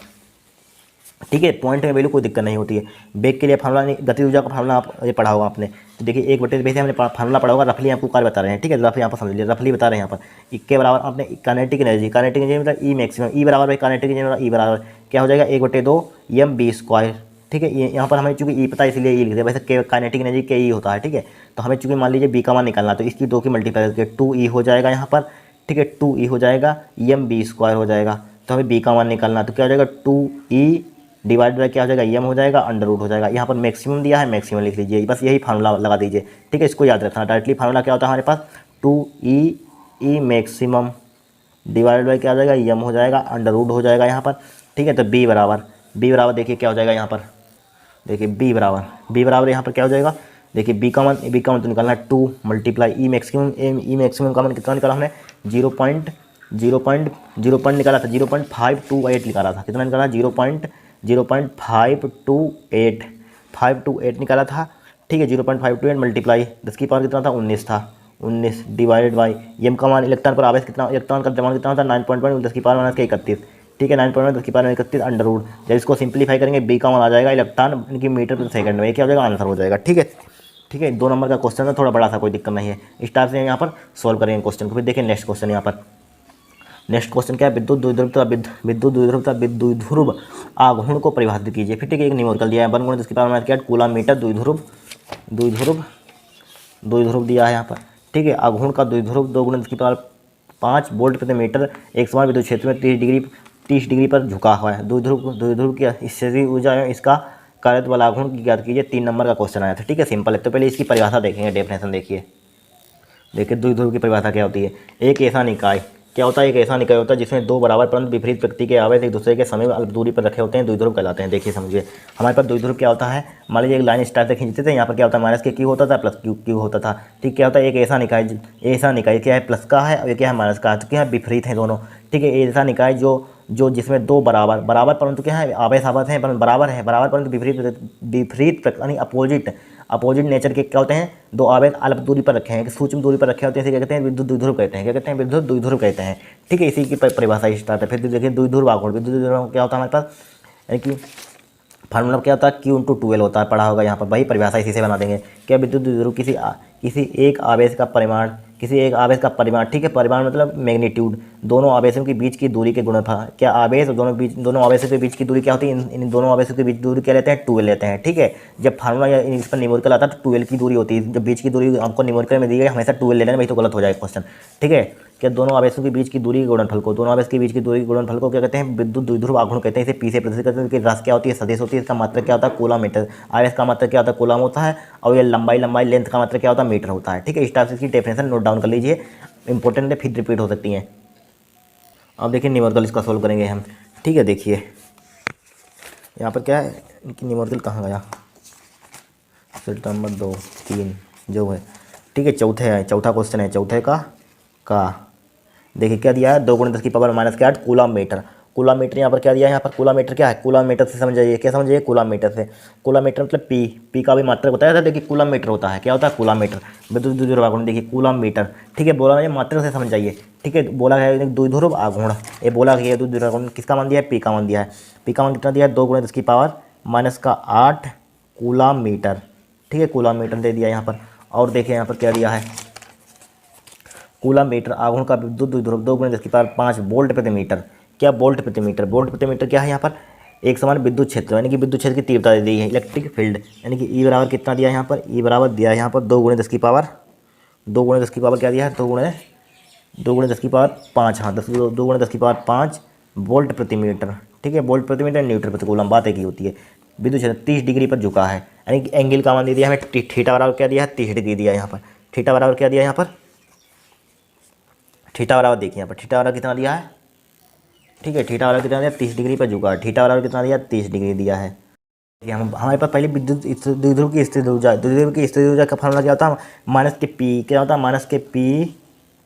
ठीक है पॉइंट में वैल्यू कोई दिक्कत नहीं होती है। बेग के लिए फार्मूला गति ऊर्जा का फार्मूला आप ये पढ़ा होगा आपने, तो देखिए 1/2 बेस हमने फार्मूला पढ़ा होगा, रफली आपको कार्य बता रहे हैं। ठीक है रफली यहाँ पर समझ लीजिए, रफली बता रहे हैं यहाँ पर के बराबर आपने काइनेटिक एनर्जी मतलब ई मैक्सिमम ई बराबर काइनेटिक एनर्जी ई बराबर क्या हो जाएगा 1/2 m² ठीक है यहाँ पर हमें चूंकि ई पता है इसलिए ई लिखते हैं, वैसे काइनेटिक एनर्जी के ई होता है। ठीक है तो हमें चूंकि मान लीजिए बी का मान निकालना तो इसकी 2 की मल्टीप्लाई करके 2e हो जाएगा यहाँ पर। ठीक है 2e हो जाएगा m² हो जाएगा, तो हमें बी का मान निकालना तो क्या हो जाएगा 2e डिवाइड बाई क्या हो जाएगा m हो जाएगा √ हो जाएगा। यहाँ पर मैक्सिमम दिया है मैक्सिमम लिख लीजिए, बस यही फार्मूला लगा दीजिए। ठीक है इसको याद रखना, डायरेक्टली फार्मूला क्या होता है हमारे पास 2e मैक्सिमम डिवाइड बाई क्या हो जाएगा m हो जाएगा √ हो जाएगा यहाँ पर। ठीक है तो b बराबर देखिए क्या हो जाएगा यहाँ पर, देखिए b बराबर यहाँ पर क्या हो जाएगा, देखिए b का मान तो निकालना है 2 मल्टीप्लाई ई मैक्सिमम का मान कितना निकाला हमने 0.0 निकाला था 0.528 निकाला था, कितना निकाला 0.528 निकाला था। ठीक है 0.528 मल्टीप्लाई 10 की पावर कितना था 19 था, 19 डिवाइडेड बाई एम का मान इलेक्ट्रॉन पर आवेश कितना, इलेक्ट्रॉन का मान कितना था 9.1 10 की पावर माइनस 31। ठीक है 9.1 10 की पावर 31 √ जब इसको सिंप्लीफाई करेंगे बी का मान आ जाएगा इलेक्ट्रॉन इनकी मीटर प्रति सेकंड में, ये क्या हो जाएगा आंसर हो जाएगा। ठीक है 2 नंबर का क्वेश्चन है, थोड़ा बड़ा सा कोई दिक्कत नहीं है। इस टाइप से यहाँ पर सॉल्व करेंगे क्वेश्चन को। फिर देखिए नेक्स्ट क्वेश्चन यहाँ पर, नेक्स्ट क्वेश्चन क्या है विद्युत द्विध्रुव आघूर्ण को परिभाषित कीजिए। फिर ठीक है एक न्यूमेरिकल दिया है 1 × 10 की पावर माइनस 8 कूलम मीटर द्विध्रुव दिया है यहाँ पर। ठीक है आघूर्ण का द्विध्रुव 2 × 10 की पावर 5 वोल्ट प्रति मीटर एक समान विद्युत क्षेत्र में 30 डिग्री पर झुका हुआ है। द्विध्रुव की स्थितिज ऊर्जा एवं इसका कार्यत्व वाला आघूर्ण की ज्ञात कीजिए। 3 नंबर का क्वेश्चन आया था। ठीक है सिंपल है, तो पहले इसकी परिभाषा देखेंगे, डेफिनेशन देखिए द्विध्रुव की परिभाषा क्या होती है। एक ऐसा निकाय क्या होता है, एक ऐसा निकाय होता है जिसमें 2 बराबर परंतु विपरीत प्रकृति के आवेश एक दूसरे के समीप अल्प दूरी पर रखे होते हैं, द्विध्रुव कहलाते हैं। देखिए समझिए हमारे पास द्विध्रुव क्या होता है, मान लीजिए एक लाइन इस टाइप से खींचते थे, यहाँ पर क्या होता है माइनस के क्यू होता था प्लस क्यू होता था। ठीक क्या होता है एक ऐसा निकाय क्या है प्लस का है और ये क्या है माइनस का है, तो क्या है विपरीत है दोनों। ठीक है ऐसा निकाय जो जिसमें 2 बराबर परंतु क्या है आवेश हैं बराबर परंतु विपरीत यानी अपोजिट नेचर के क्या होते हैं 2 आवेश अल्प दूरी पर रखे हैं, सूक्ष्म दूरी पर रखे होते हैं, इसे क्या कहते हैं विद्युत द्विध्रुव कहते हैं। क्या कहते हैं विद्युत द्विध्रुव कहते हैं। ठीक है इसी की परिभाषा स्टार्ट है। फिर देखिए द्विध्रुव आघूर्ण, विद्युत द्विध्रुव क्या होता है हमारे पास, यानी कि फार्मूला क्या होता है Q/12 होता है, पढ़ा होगा यहाँ पर, वही परिभाषा इसी से बना देंगे। क्या विद्युत द्विध्रुव किसी एक आवेश का परिमाण ठीक है परिमाण मतलब मैग्नीट्यूड दोनों आवेशों के बीच की दूरी के गुणनफल। क्या आवेश और दोनों आवेशों के बीच की दूरी क्या होती है, इन दोनों आवेशों के बीच दूरी क्या लेते हैं 12 लेते हैं। ठीक है जब फार्मूला या इस पर न्यूमेरिकल आता है तो 12 की दूरी होती है, जब बीच की दूरी आपको न्यूमेरिकल में दी गई हमेशा 12 ले लेना, वही तो गलत हो जाएगा क्वेश्चन। ठीक है क्या दोनों आवेशों के बीच की दूरी के गुणनफल को क्या कहते हैं विद्युत द्विध्रुव आघूर्ण कहते हैं। इसे पी से प्रदर्शित करते हैं कि राशि क्या होती है सदिश होती है, इसका मात्रक क्या होता है कूलम मीटर, आवेश का मात्रक क्या होता है कूलम होता है, और ये लंबाई लेंथ का मात्रक क्या होता है मीटर होता है। ठीक है इस टाइप से इसकी डेफिनेशन नोट डाउन कर लीजिए, इंपॉर्टेंट है फिर रिपीट हो सकती हैं। अब देखिए न्यूमेरिकल इसका सोल्व करेंगे हम। ठीक है देखिए यहाँ पर क्या है इनकी न्यूमेरिकल कहाँ गया, सेट नंबर 2 3 जो है। ठीक है चौथा क्वेश्चन है, चौथे का देखिए क्या दिया है 2 × 10 की power minus 8 coulomb metre. Coulomb metre यहाँ पर क्या दिया है, यहाँ पर कूलम मीटर क्या है, कूलम मीटर से समझाइए, क्या समझिए कूलम मीटर से। कूलम मीटर मतलब पी का भी मात्रक बताया था, देखिए कूलम मीटर होता है, क्या होता है कूलम मीटर विद्युत द्विध्रुव आघूर्ण। देखिए कूलम मीटर ठीक है बोला है मात्रक से समझाइए। ठीक है बोला है द्विध्रुव आघूर्ण, ये बोला गया द्विध्रुव आघूर्ण किसका मान दिया है पी का मान दिया है। पी का मान कितना दिया है 2 × 10 की पावर माइनस 8 कूलम मीटर। ठीक है कूलम मीटर दे दिया यहाँ पर। और देखिए यहाँ पर क्या दिया है कूलम मीटर आघूर्ण का विद्युत द्विध्रुव 2 × 10 की पावर 5 वोल्ट प्रति मीटर। क्या वोल्ट प्रति मीटर क्या है यहाँ पर एक समान विद्युत क्षेत्र, यानी कि विद्युत क्षेत्र की तीव्रता दे दी है, इलेक्ट्रिक फील्ड, यानी कि ई बराबर कितना दिया है यहाँ पर, ई बराबर दिया है यहाँ पर 2 × 10 की पावर क्या दिया है, 2 × 10 की पावर 5, हाँ 2 × 10 की पावर 5 वोल्ट प्रति मीटर, ठीक है, वोल्ट प्रति मीटर न्यूटन प्रति कूलम, बात एक ही होती है। विद्युत क्षेत्र 30 डिग्री पर झुका है, यानी कि एंगल का मान दे दिया हमें, थीटा बराबर क्या दिया है, 30 डिग्री दिया है यहाँ पर। थीटा बराबर क्या दिया है यहाँ पर, थीटा बराबर देखिए यहाँ पर, थीटा बराबर कितना दिया है, ठीक है, थीटा बराबर कितना दिया, 30 डिग्री पर झुका है, थीटा बराबर कितना दिया, 30 डिग्री दिया है। हम हमारे पास पहले विद्युत द्विध्रुव की स्थिर ऊर्जा, द्विध्रुव की स्थिर ऊर्जा का फॉर्मूला क्या होता है, माइनस के पी, क्या होता है, माइनस के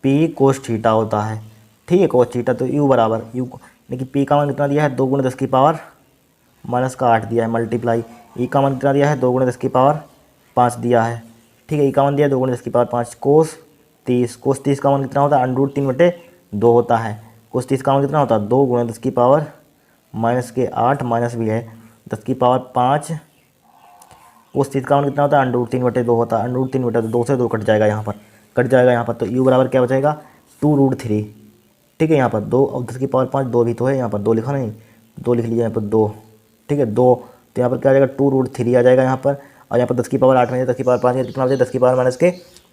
पी कोस थीटा होता है, ठीक है, कोस थीटा। तो यू बराबर यू, देखिए पी का मान कितना दिया है, 2 × 10 की पावर -8 दिया है, मल्टीप्लाई ई का मान कितना दिया है, 2 × 10 की पावर 5 दिया है, ठीक है, ई का मान दिया है 2 × 10 की पावर 5, कोस 30 का मान कितना होता है, √3/2 होता है। कोस 30 का मान कितना होता है, 2 × 10 की पावर -8 माइनस भी है 10 की पावर 5, कोस 30 का मान कितना होता है, √3/2 होता है, √3/2, 2 से 2 कट जाएगा यहाँ पर, कट जाएगा यहाँ पर। तो यू बराबर क्या बचेगा, 2√3, ठीक है, यहाँ पर 2 और 10 की पावर 5, 2 भी तो है यहाँ पर, 2 लिखा नहीं, 2 लिख लीजिए यहाँ पर 2, ठीक है 2। तो यहाँ पर क्या आ जाएगा, 2√3 आ जाएगा यहाँ पर, और यहाँ पर 10 की पावर 8 में 10 की पावर 5 कितना बचेगा, 10 की पावर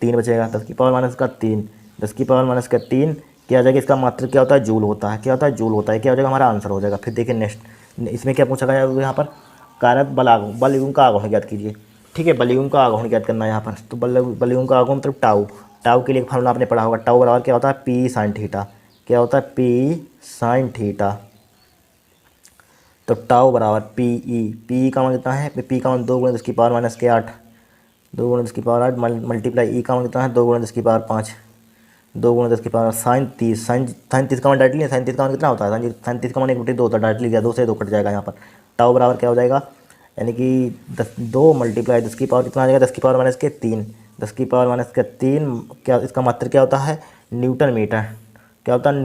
-3 बचेगा, 10 की पावर -3, 10 की पावर -3 क्या आ जाएगा, इसका मात्रक क्या होता है, जूल होता है, क्या होता है, जूल होता है, क्या हो जाएगा, हमारा आंसर हो जाएगा। फिर देखिए नेक्स्ट, इसमें क्या पूछा गया यहाँ पर, कारक बल युग्म का आघूर्ण ज्ञात कीजिए, ठीक है, बल युग्म का आघूर्ण ज्ञात करना है यहाँ पर। तो बल युग्म का आघूर्ण मतलब टाउ, टाउ के लिए फॉर्मूला आपने पढ़ा होगा, टाउ बराबर क्या होता है, पी साइन थीटा, क्या होता है, पी साइन थीटा। तो टाउ बराबर पी का मान कितना है, पी का मान 2 × 10 की पावर -8, 2 × 10 की पावर 8 मल्टीप्लाई ई का मान कितना है, 2 × 10 की पावर 5, 2 × 10 की पावर साइन 30 का मान डायरेक्टली लिया, साइन 30 का मान कितना होता है, साइन 30 का मान 1/2 होता है, डायरेक्टली लिया, 2 से 2 कट जाएगा यहाँ पर। टाउ बराबर क्या हो जाएगा, यानी कि 2 मल्टीप्लाई 10 की पावर कितना आ जाएगा, 10 की पावर -3, 10 की पावर क्या, इसका मात्र क्या होता है, न्यूटन मीटर, क्या होता है,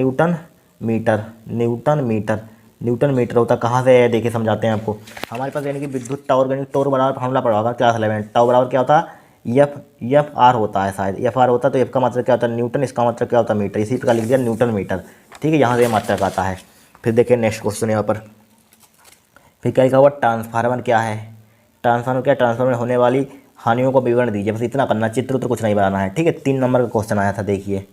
न्यूटन मीटर होता है। कहाँ से है देखिए समझाते हैं आपको, हमारे पास यानी कि विद्युत टॉर बराबर फॉर्मूला पड़ा होगा क्लास 11, टाउ बराबर क्या होता है, एफ आर होता है, शायद एफ आर होता है। तो एफ का मतलब क्या होता है, न्यूटन, इसका मतलब क्या होता है, मीटर, इसी प्रकार लिख दिया न्यूटन मीटर, ठीक है, यहाँ से मात्रक आता है। फिर देखिए नेक्स्ट क्वेश्चन यहाँ पर, फिर क्या लिखा हुआ, ट्रांसफार्मर क्या है, ट्रांसफार्मर में होने वाली हानियों को विवरण दीजिए, बस इतना करना, चित्र तो कुछ नहीं बनाना है, ठीक है। 3 नंबर का क्वेश्चन आया था, देखिए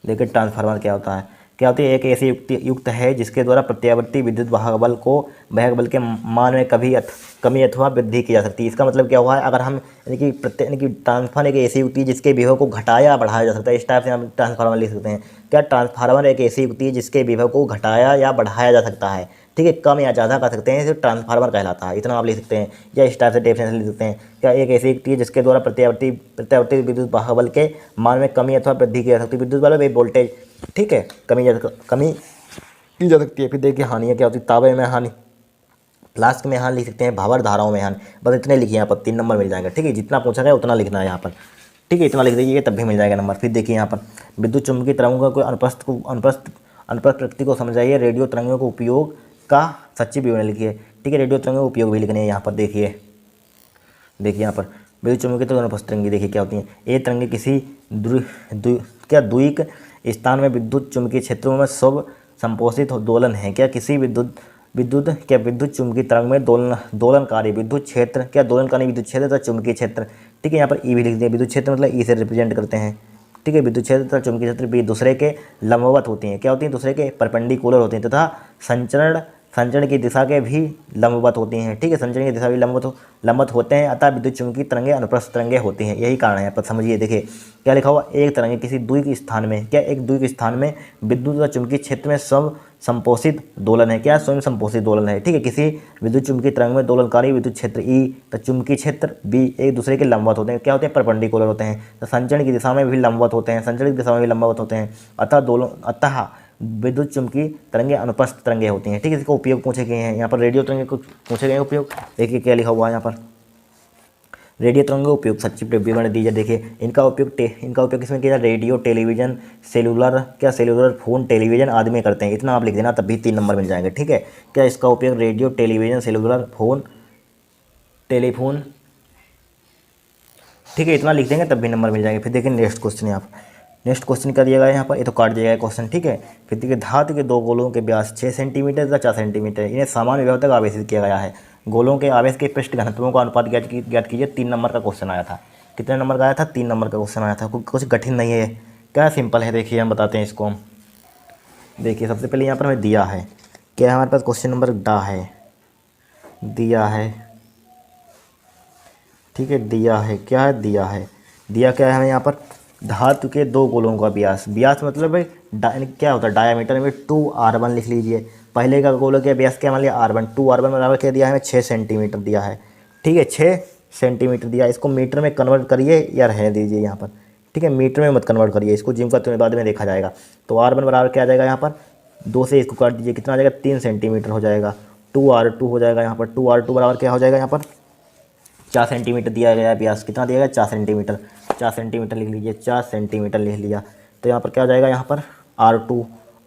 ट्रांसफार्मर क्या होता है, एक ऐसी युक्त है जिसके द्वारा प्रत्यावर्ती विद्युत वाहक बल के मान में कमी अथवा वृद्धि की जा सकती है। इसका मतलब क्या हुआ है, अगर हम यानी कि ट्रांसफार्मर एक ऐसी युक्ति है जिसके विभव को घटाया या बढ़ाया जा सकता है, इस टाइप से हम ट्रांसफार्मर लिख सकते हैं। क्या ट्रांसफार्मर एक ऐसी युक्ति है जिसके विभव को घटाया या बढ़ाया जा सकता है, ठीक है, कम या ज़्यादा कर सकते हैं, इसे ट्रांसफार्मर कहलाता है, इतना आप लिख सकते हैं। या इस टाइप से डेफिनेशन लिख सकते हैं, क्या एक ऐसी युक्ति है जिसके द्वारा प्रत्यावर्ती विद्युत वाहक बल के मान में कमी अथवा वृद्धि की जा सकती है, विद्युत बल में वोल्टेज, ठीक है, कमी की जा सकती है। फिर देखिए हानियाँ क्या होती है, तांबे में हानि, फ्लास्क में हानि लिख सकते हैं, भावर धाराओं में हानि, बस इतने लिखिए, यहाँ पर 3 नंबर मिल जाएगा, ठीक है, जितना पूछा गया उतना लिखना है यहाँ पर, ठीक है, इतना लिख दीजिए तब भी मिल जाएगा नंबर। फिर देखिए यहाँ पर विद्युत चुम्बकीय तरंगों को अनुप्रस्थ प्रकृति को समझाइए, रेडियो तरंगों के उपयोग का सच्ची विवरण लिखिए, ठीक है, रेडियो तरंगों के उपयोग भी लिखने हैं यहाँ पर। देखिए यहाँ पर विद्युत चुम्बकीय तरंगें अनुप्रस्थ तरंगें देखिए क्या होती हैं, ये तरंगें किसी द्विक स्थान में विद्युत चुम्बकीय क्षेत्रों में सब संपोषित दोलन है। क्या किसी विद्युत चुम्बकीय तरंग में दोलनकारी विद्युत क्षेत्र, क्या दोलनकारी विद्युत क्षेत्र तथा चुम्बकीय क्षेत्र, ठीक है, यहाँ पर ई भी लिख दिया, विद्युत क्षेत्र मतलब ई से रिप्रेजेंट करते हैं, ठीक है, विद्युत क्षेत्र तथा चुम्बकीय क्षेत्र भी दूसरे के लंबवत होती हैं, क्या होती हैं, दूसरे के परपेंडिकुलर होती हैं, तथा संचरण की दिशा के भी लंबवत होती हैं, ठीक है, संचरण की दिशा भी लंबवत होते हैं, अतः विद्युत चुम्बकीय तरंगें अनुप्रस्थ तरंगें होती हैं, यही कारण है। पर समझिए, देखिए क्या लिखा हुआ, एक तरंगे किसी द्विक स्थान में, क्या एक द्विक स्थान में विद्युत व चुम्बकीय क्षेत्र में सब संपोषित दोलन है, क्या स्वयं संपोषित दोलन है, ठीक है, किसी विद्युत चुम्बकीय तरंग में दोलनकारी विद्युत क्षेत्र ई तथा चुम्बकीय क्षेत्र बी एक दूसरे के लंबवत होते हैं, क्या होते हैं, परपेंडिकुलर होते हैं, तो संचरण की दिशा में भी लंबवत होते हैं, अतः विद्युत चुम्बकीय तरंगें अनुप्रस्थ तरंगें होती हैं, ठीक है, इसका उपयोग पूछे गए हैं यहाँ पर, रेडियो तरंगें को पूछे गए उपयोग। देखिए क्या लिखा हुआ है यहाँ पर, रेडियो तरंगों उपयोग सच्ची विवरण दीजिए। देखिए इनका उपयोग किसमें किया जाए, radio, television, cellular phone, television आदि में करते हैं, इतना आप लिख देना तब भी 3 नंबर मिल जाएंगे, ठीक है। क्या इसका उपयोग radio, television, cellular phone, telephone, ठीक है, इतना लिख देंगे तब भी नंबर मिल जाएंगे। फिर देखिए नेक्स्ट क्वेश्चन है आप, नेक्स्ट क्वेश्चन कर दिया गया है यहाँ पर, ये तो काट दिया गया क्वेश्चन, ठीक है। फिर देखिए धातु के दो गोलों के व्यास 6 सेंटीमीटर तथा 4 सेंटीमीटर, इन्हें समान विभव तक आवेशित किया गया है। गोलों के आवेश के पृष्ठ घनत्वों का अनुपात ज्ञात कीजिए। 3 नंबर का क्वेश्चन आया था। कितने नंबर का आया था? 3 नंबर का क्वेश्चन आया था। कुछ कठिन नहीं है, क्या सिंपल है। देखिए हम बताते हैं इसको। देखिए सबसे पहले यहाँ पर हमें दिया है, क्या है हमारे पास क्वेश्चन नंबर डा है, दिया है, ठीक है। दिया है, क्या है? दिया है। दिया क्या है हमें यहाँ पर? धातु के दो गोलों का व्यास, व्यास मतलब है क्या होता है? डायामीटर में 2r1 लिख लीजिए। पहले का गोलों का व्यास क्या मान लिया? r1, 2r1 बराबर क्या दिया है हमें? 6 सेंटीमीटर दिया है, ठीक है। 6 सेंटीमीटर दिया। इसको मीटर में कन्वर्ट करिए या रहने दीजिए यहाँ पर, ठीक है। मीटर में मत कन्वर्ट करिए इसको, जिम का तो बाद में देखा जाएगा। तो r1 बराबर क्या आ जाएगा यहाँ पर? 2 से इसको काट दीजिए, कितना आ जाएगा? 3 सेंटीमीटर हो जाएगा। 2r2 हो जाएगा यहाँ पर। 2r2 बराबर क्या हो जाएगा यहाँ पर? 4 सेंटीमीटर दिया गया है व्यास, कितना दिया गया? 4 सेंटीमीटर। 4 सेंटीमीटर लिख लीजिए, 4 सेंटीमीटर लिख लिया। तो यहाँ पर क्या हो जाएगा? यहाँ पर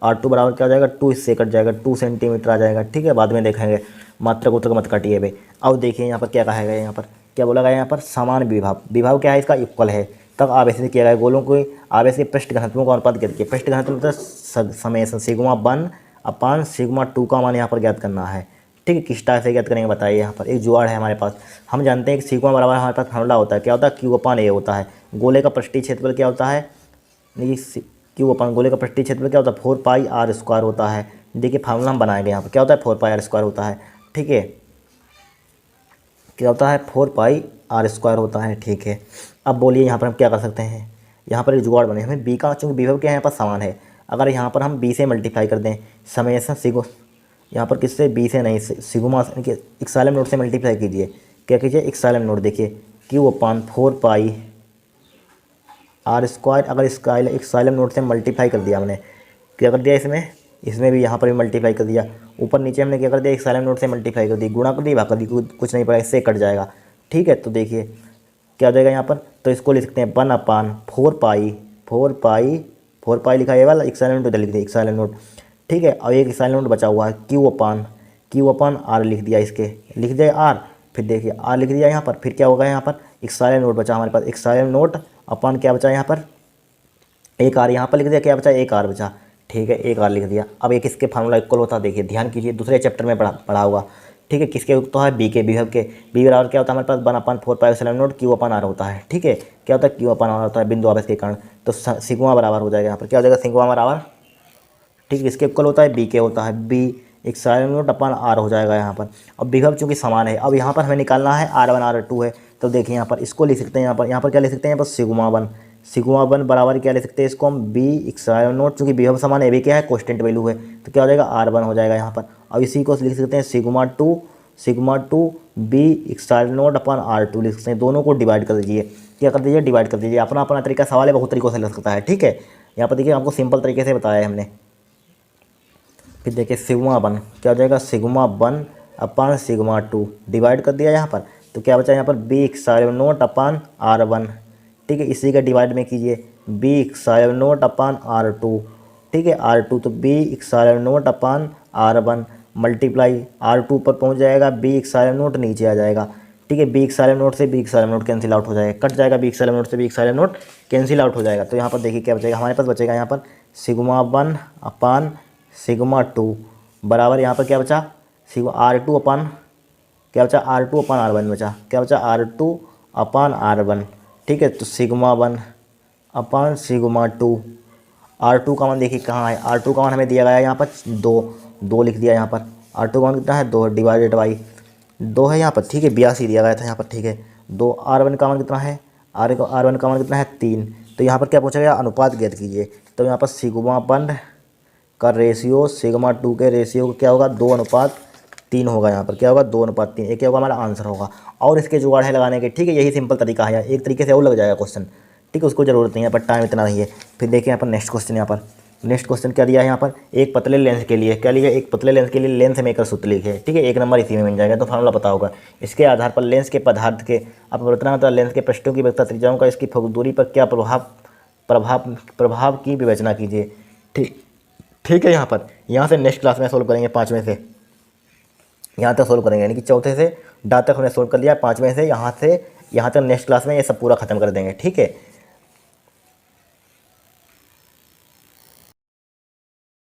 R2 बराबर क्या हो जाएगा? 2 इससे कट जाएगा, 2 सेंटीमीटर आ जाएगा, ठीक है। बाद में देखेंगे, मात्रक उत्तक मत काटिए भाई। अब देखिए यहाँ पर क्या कहा गया, यहाँ पर क्या बोला गया? यहाँ पर समान विभव, विभव क्या है इसका? इक्वल है, तब आवेशित किया गया गोलों को आवेश के पृष्ठ घनत्वों का अनुपात ज्ञात कीजिए। पृष्ठ घनत्व मतलब समेशन सिग्मा 1 अपान सिग्मा 2 का मान यहाँ पर ज्ञात करना है, ठीक है। किस टाइप से ज्ञात करेंगे बताइए। यहाँ पर एक जुगाड़ है हमारे पास। हम जानते हैं कि सिग्मा बराबर हमारे पास फॉर्मूला होता है, क्या होता है? Q/A होता है। गोले का पृष्ठीय क्षेत्रफल क्या होता है? Q/ गोले का पृष्ठीय क्षेत्रफल क्या होता है? 4πr² होता है। देखिए फार्मूला हम बनाएंगे यहाँ पर, क्या होता है? 4πr² होता है, ठीक है। क्या होता है? 4πr² होता है, ठीक है। अब बोलिए यहाँ पर हम क्या कर सकते हैं? यहाँ पर एक जुगाड़ बने, हमें बी का, चूँकि विभव क्या है यहाँ पर समान है, अगर यहाँ पर हम बी से मल्टीप्लाई कर दें, समेशन सिगो यहाँ पर किससे? बी से नहीं, सिग्मा इक्साइलम नोट से मल्टीप्लाई कीजिए। क्या कीजिए? इक्साइलम नोट। देखिए Q/4πr², अगर इक्साइलम नोट से मल्टीप्लाई कर दिया हमने, क्या कर दिया इसमें भी यहाँ पर भी मल्टीप्लाई कर दिया। ऊपर नीचे हमने क्या कर दिया? इक्साइलम नोट से मल्टीप्लाई कर दी, गुणा कर दी, भाग कर दी, कुछ नहीं पड़ा, इससे कट जाएगा, ठीक है। तो देखिए क्या हो जाएगा यहाँ पर? तो इसको लिख सकते हैं 1/4π लिखा है वाला, इक्साइलम नोट लिख दिया, इक्साइलम नोट, ठीक है। और एक इक्साइलम नोट बचा हुआ है Q/r लिख दिया, इसके लिख दिया r, फिर देखिए r लिख दिया यहाँ पर। फिर क्या होगा यहाँ पर? इक्साइलम नोट बचा हमारे पास, इक्साइलम नोट अपन क्या बचा यहाँ पर? एक r यहाँ पर लिख दिया, क्या बचा? एक r बचा, ठीक है। एक r लिख दिया। अब एक इसके फार्मूला इक्वल होता है, देखिए ध्यान कीजिए, दूसरे चैप्टर में पढ़ा हुआ, ठीक है। किसके तो है? बी के, विभव के। बी बराबर क्या होता है हमारे पास? 1/4π इक्साइलम नोट Q/r होता है, ठीक है। क्या होता है? Q/r होता है बिंदु आवेश के कारण। तो सिग्मा बराबर हो जाएगा यहाँ पर, क्या हो जाएगा? सिग्मा बराबर, ठीक है। इसके इक्वल होता है बी के, होता है बी इक्साइलम नोट अपान r हो जाएगा यहाँ पर। अब विभव चूँकि समान है, अब यहाँ पर हमें निकालना है r1 r2 है। तो देखिए यहाँ पर इसको लिख सकते हैं, यहाँ पर क्या लिख सकते हैं? यहाँ पर सिग्मा 1 बराबर क्या लिख सकते हैं इसको हम? बी इक्साइलम नोट, चूँकि विभव समान है, भी क्या है? कांस्टेंट वैल्यू है, तो क्या हो जाएगा? r1 हो जाएगा यहाँ पर। अब इसी को लिख सकते हैं सिग्मा 2 बी इक्साइलम नोट अपान r2 लिख सकते हैं। दोनों को डिवाइड कर दीजिए, क्या कर दीजिए? डिवाइड कर दीजिए। अपना अपना तरीका, सवाल है, बहुत तरीकों से लग सकता है, ठीक है। यहाँ पर देखिए आपको सिंपल तरीके से बताया है हमने। फिर देखिए सिग्मा 1 क्या हो जाएगा? सिग्मा 1 अपान सिग्मा 2 डिवाइड कर दिया यहाँ पर, तो क्या बचा यहाँ पर? बी इक्साइलम नोट अपान r1, ठीक है। इसी का डिवाइड में कीजिए, बी इक्साइलम नोट अपान r2, ठीक है। r2 तो बी इक्साइलम नोट अपान r1 मल्टीप्लाई r2 पर पहुँच जाएगा, बी इक्साइलम नोट नीचे आ जाएगा, ठीक है। बी इक्साइलम नोट से बी इक्साइलम नोट कैंसिल आउट हो जाएगा, कट जाएगा, बी इक्साइलम नोट से बी इक्साइलम नोट कैंसिल आउट हो जाएगा। तो यहाँ पर देखिए क्या बचेगा हमारे पास? बचेगा यहाँ पर सिग्मा 1 अपान सिग्मा 2 बराबर, यहाँ पर क्या बचा? R2 अपान क्या बचा? R2 अपान R1 बचा, क्या बचा? R2 अपान R1, ठीक है। तो सिग्मा 1 अपान सिग्मा 2, R2 का मान देखिए कहाँ है? R2 का मान हमें दिया गया है यहाँ पर 2 लिख दिया यहाँ पर। R2 का मान कितना है? 2 डिवाइडेड बाई 2 है यहाँ पर, ठीक है। 82 दिया गया था यहाँ पर, ठीक है। 2 R1 का मान कितना है? R1 का मान कितना है? 3। तो यहाँ पर क्या पूछा गया? अनुपात ज्ञात कीजिए। तो यहाँ पर सिग्मा 1 का रेशियो सिग्मा 2 के रेशियो क्या होगा? 2:3 होगा। यहाँ पर क्या होगा? 2:3, एक क्या होगा? हमारा आंसर होगा। और इसके जुगाड़ है लगाने के, ठीक है। यही सिंपल तरीका है, एक तरीके से और लग जाएगा क्वेश्चन, ठीक है। उसको जरूरत नहीं है, पर टाइम इतना नहीं है। फिर देखिए यहाँ पर नेक्स्ट क्वेश्चन, यहाँ पर नेक्स्ट क्वेश्चन क्या दिया है यहाँ पर? एक पतले लेंस के लिए क्या लिखा है? एक पतले लेंस के लिए लेंस मेकर सूत्र लिखे, ठीक है। 1 नंबर इसी में मिल जाएगा, तो फार्मूला पता होगा। इसके आधार पर लेंस के पदार्थ के अपवर्तन मतलब लेंस के पृष्ठों की व्यक्ता त्रिज्याओं का इसकी दूरी पर क्या प्रभाव की विवेचना कीजिए, ठीक है। यहाँ से नेक्स्ट क्लास में सोल्व करेंगे, 5वें से यहाँ तक सोल्व करेंगे, यानी कि चौथे से डा तक हमने सोल्व कर लिया, 5वें से यहाँ तक नेक्स्ट क्लास में ये सब पूरा खत्म कर देंगे, ठीक है।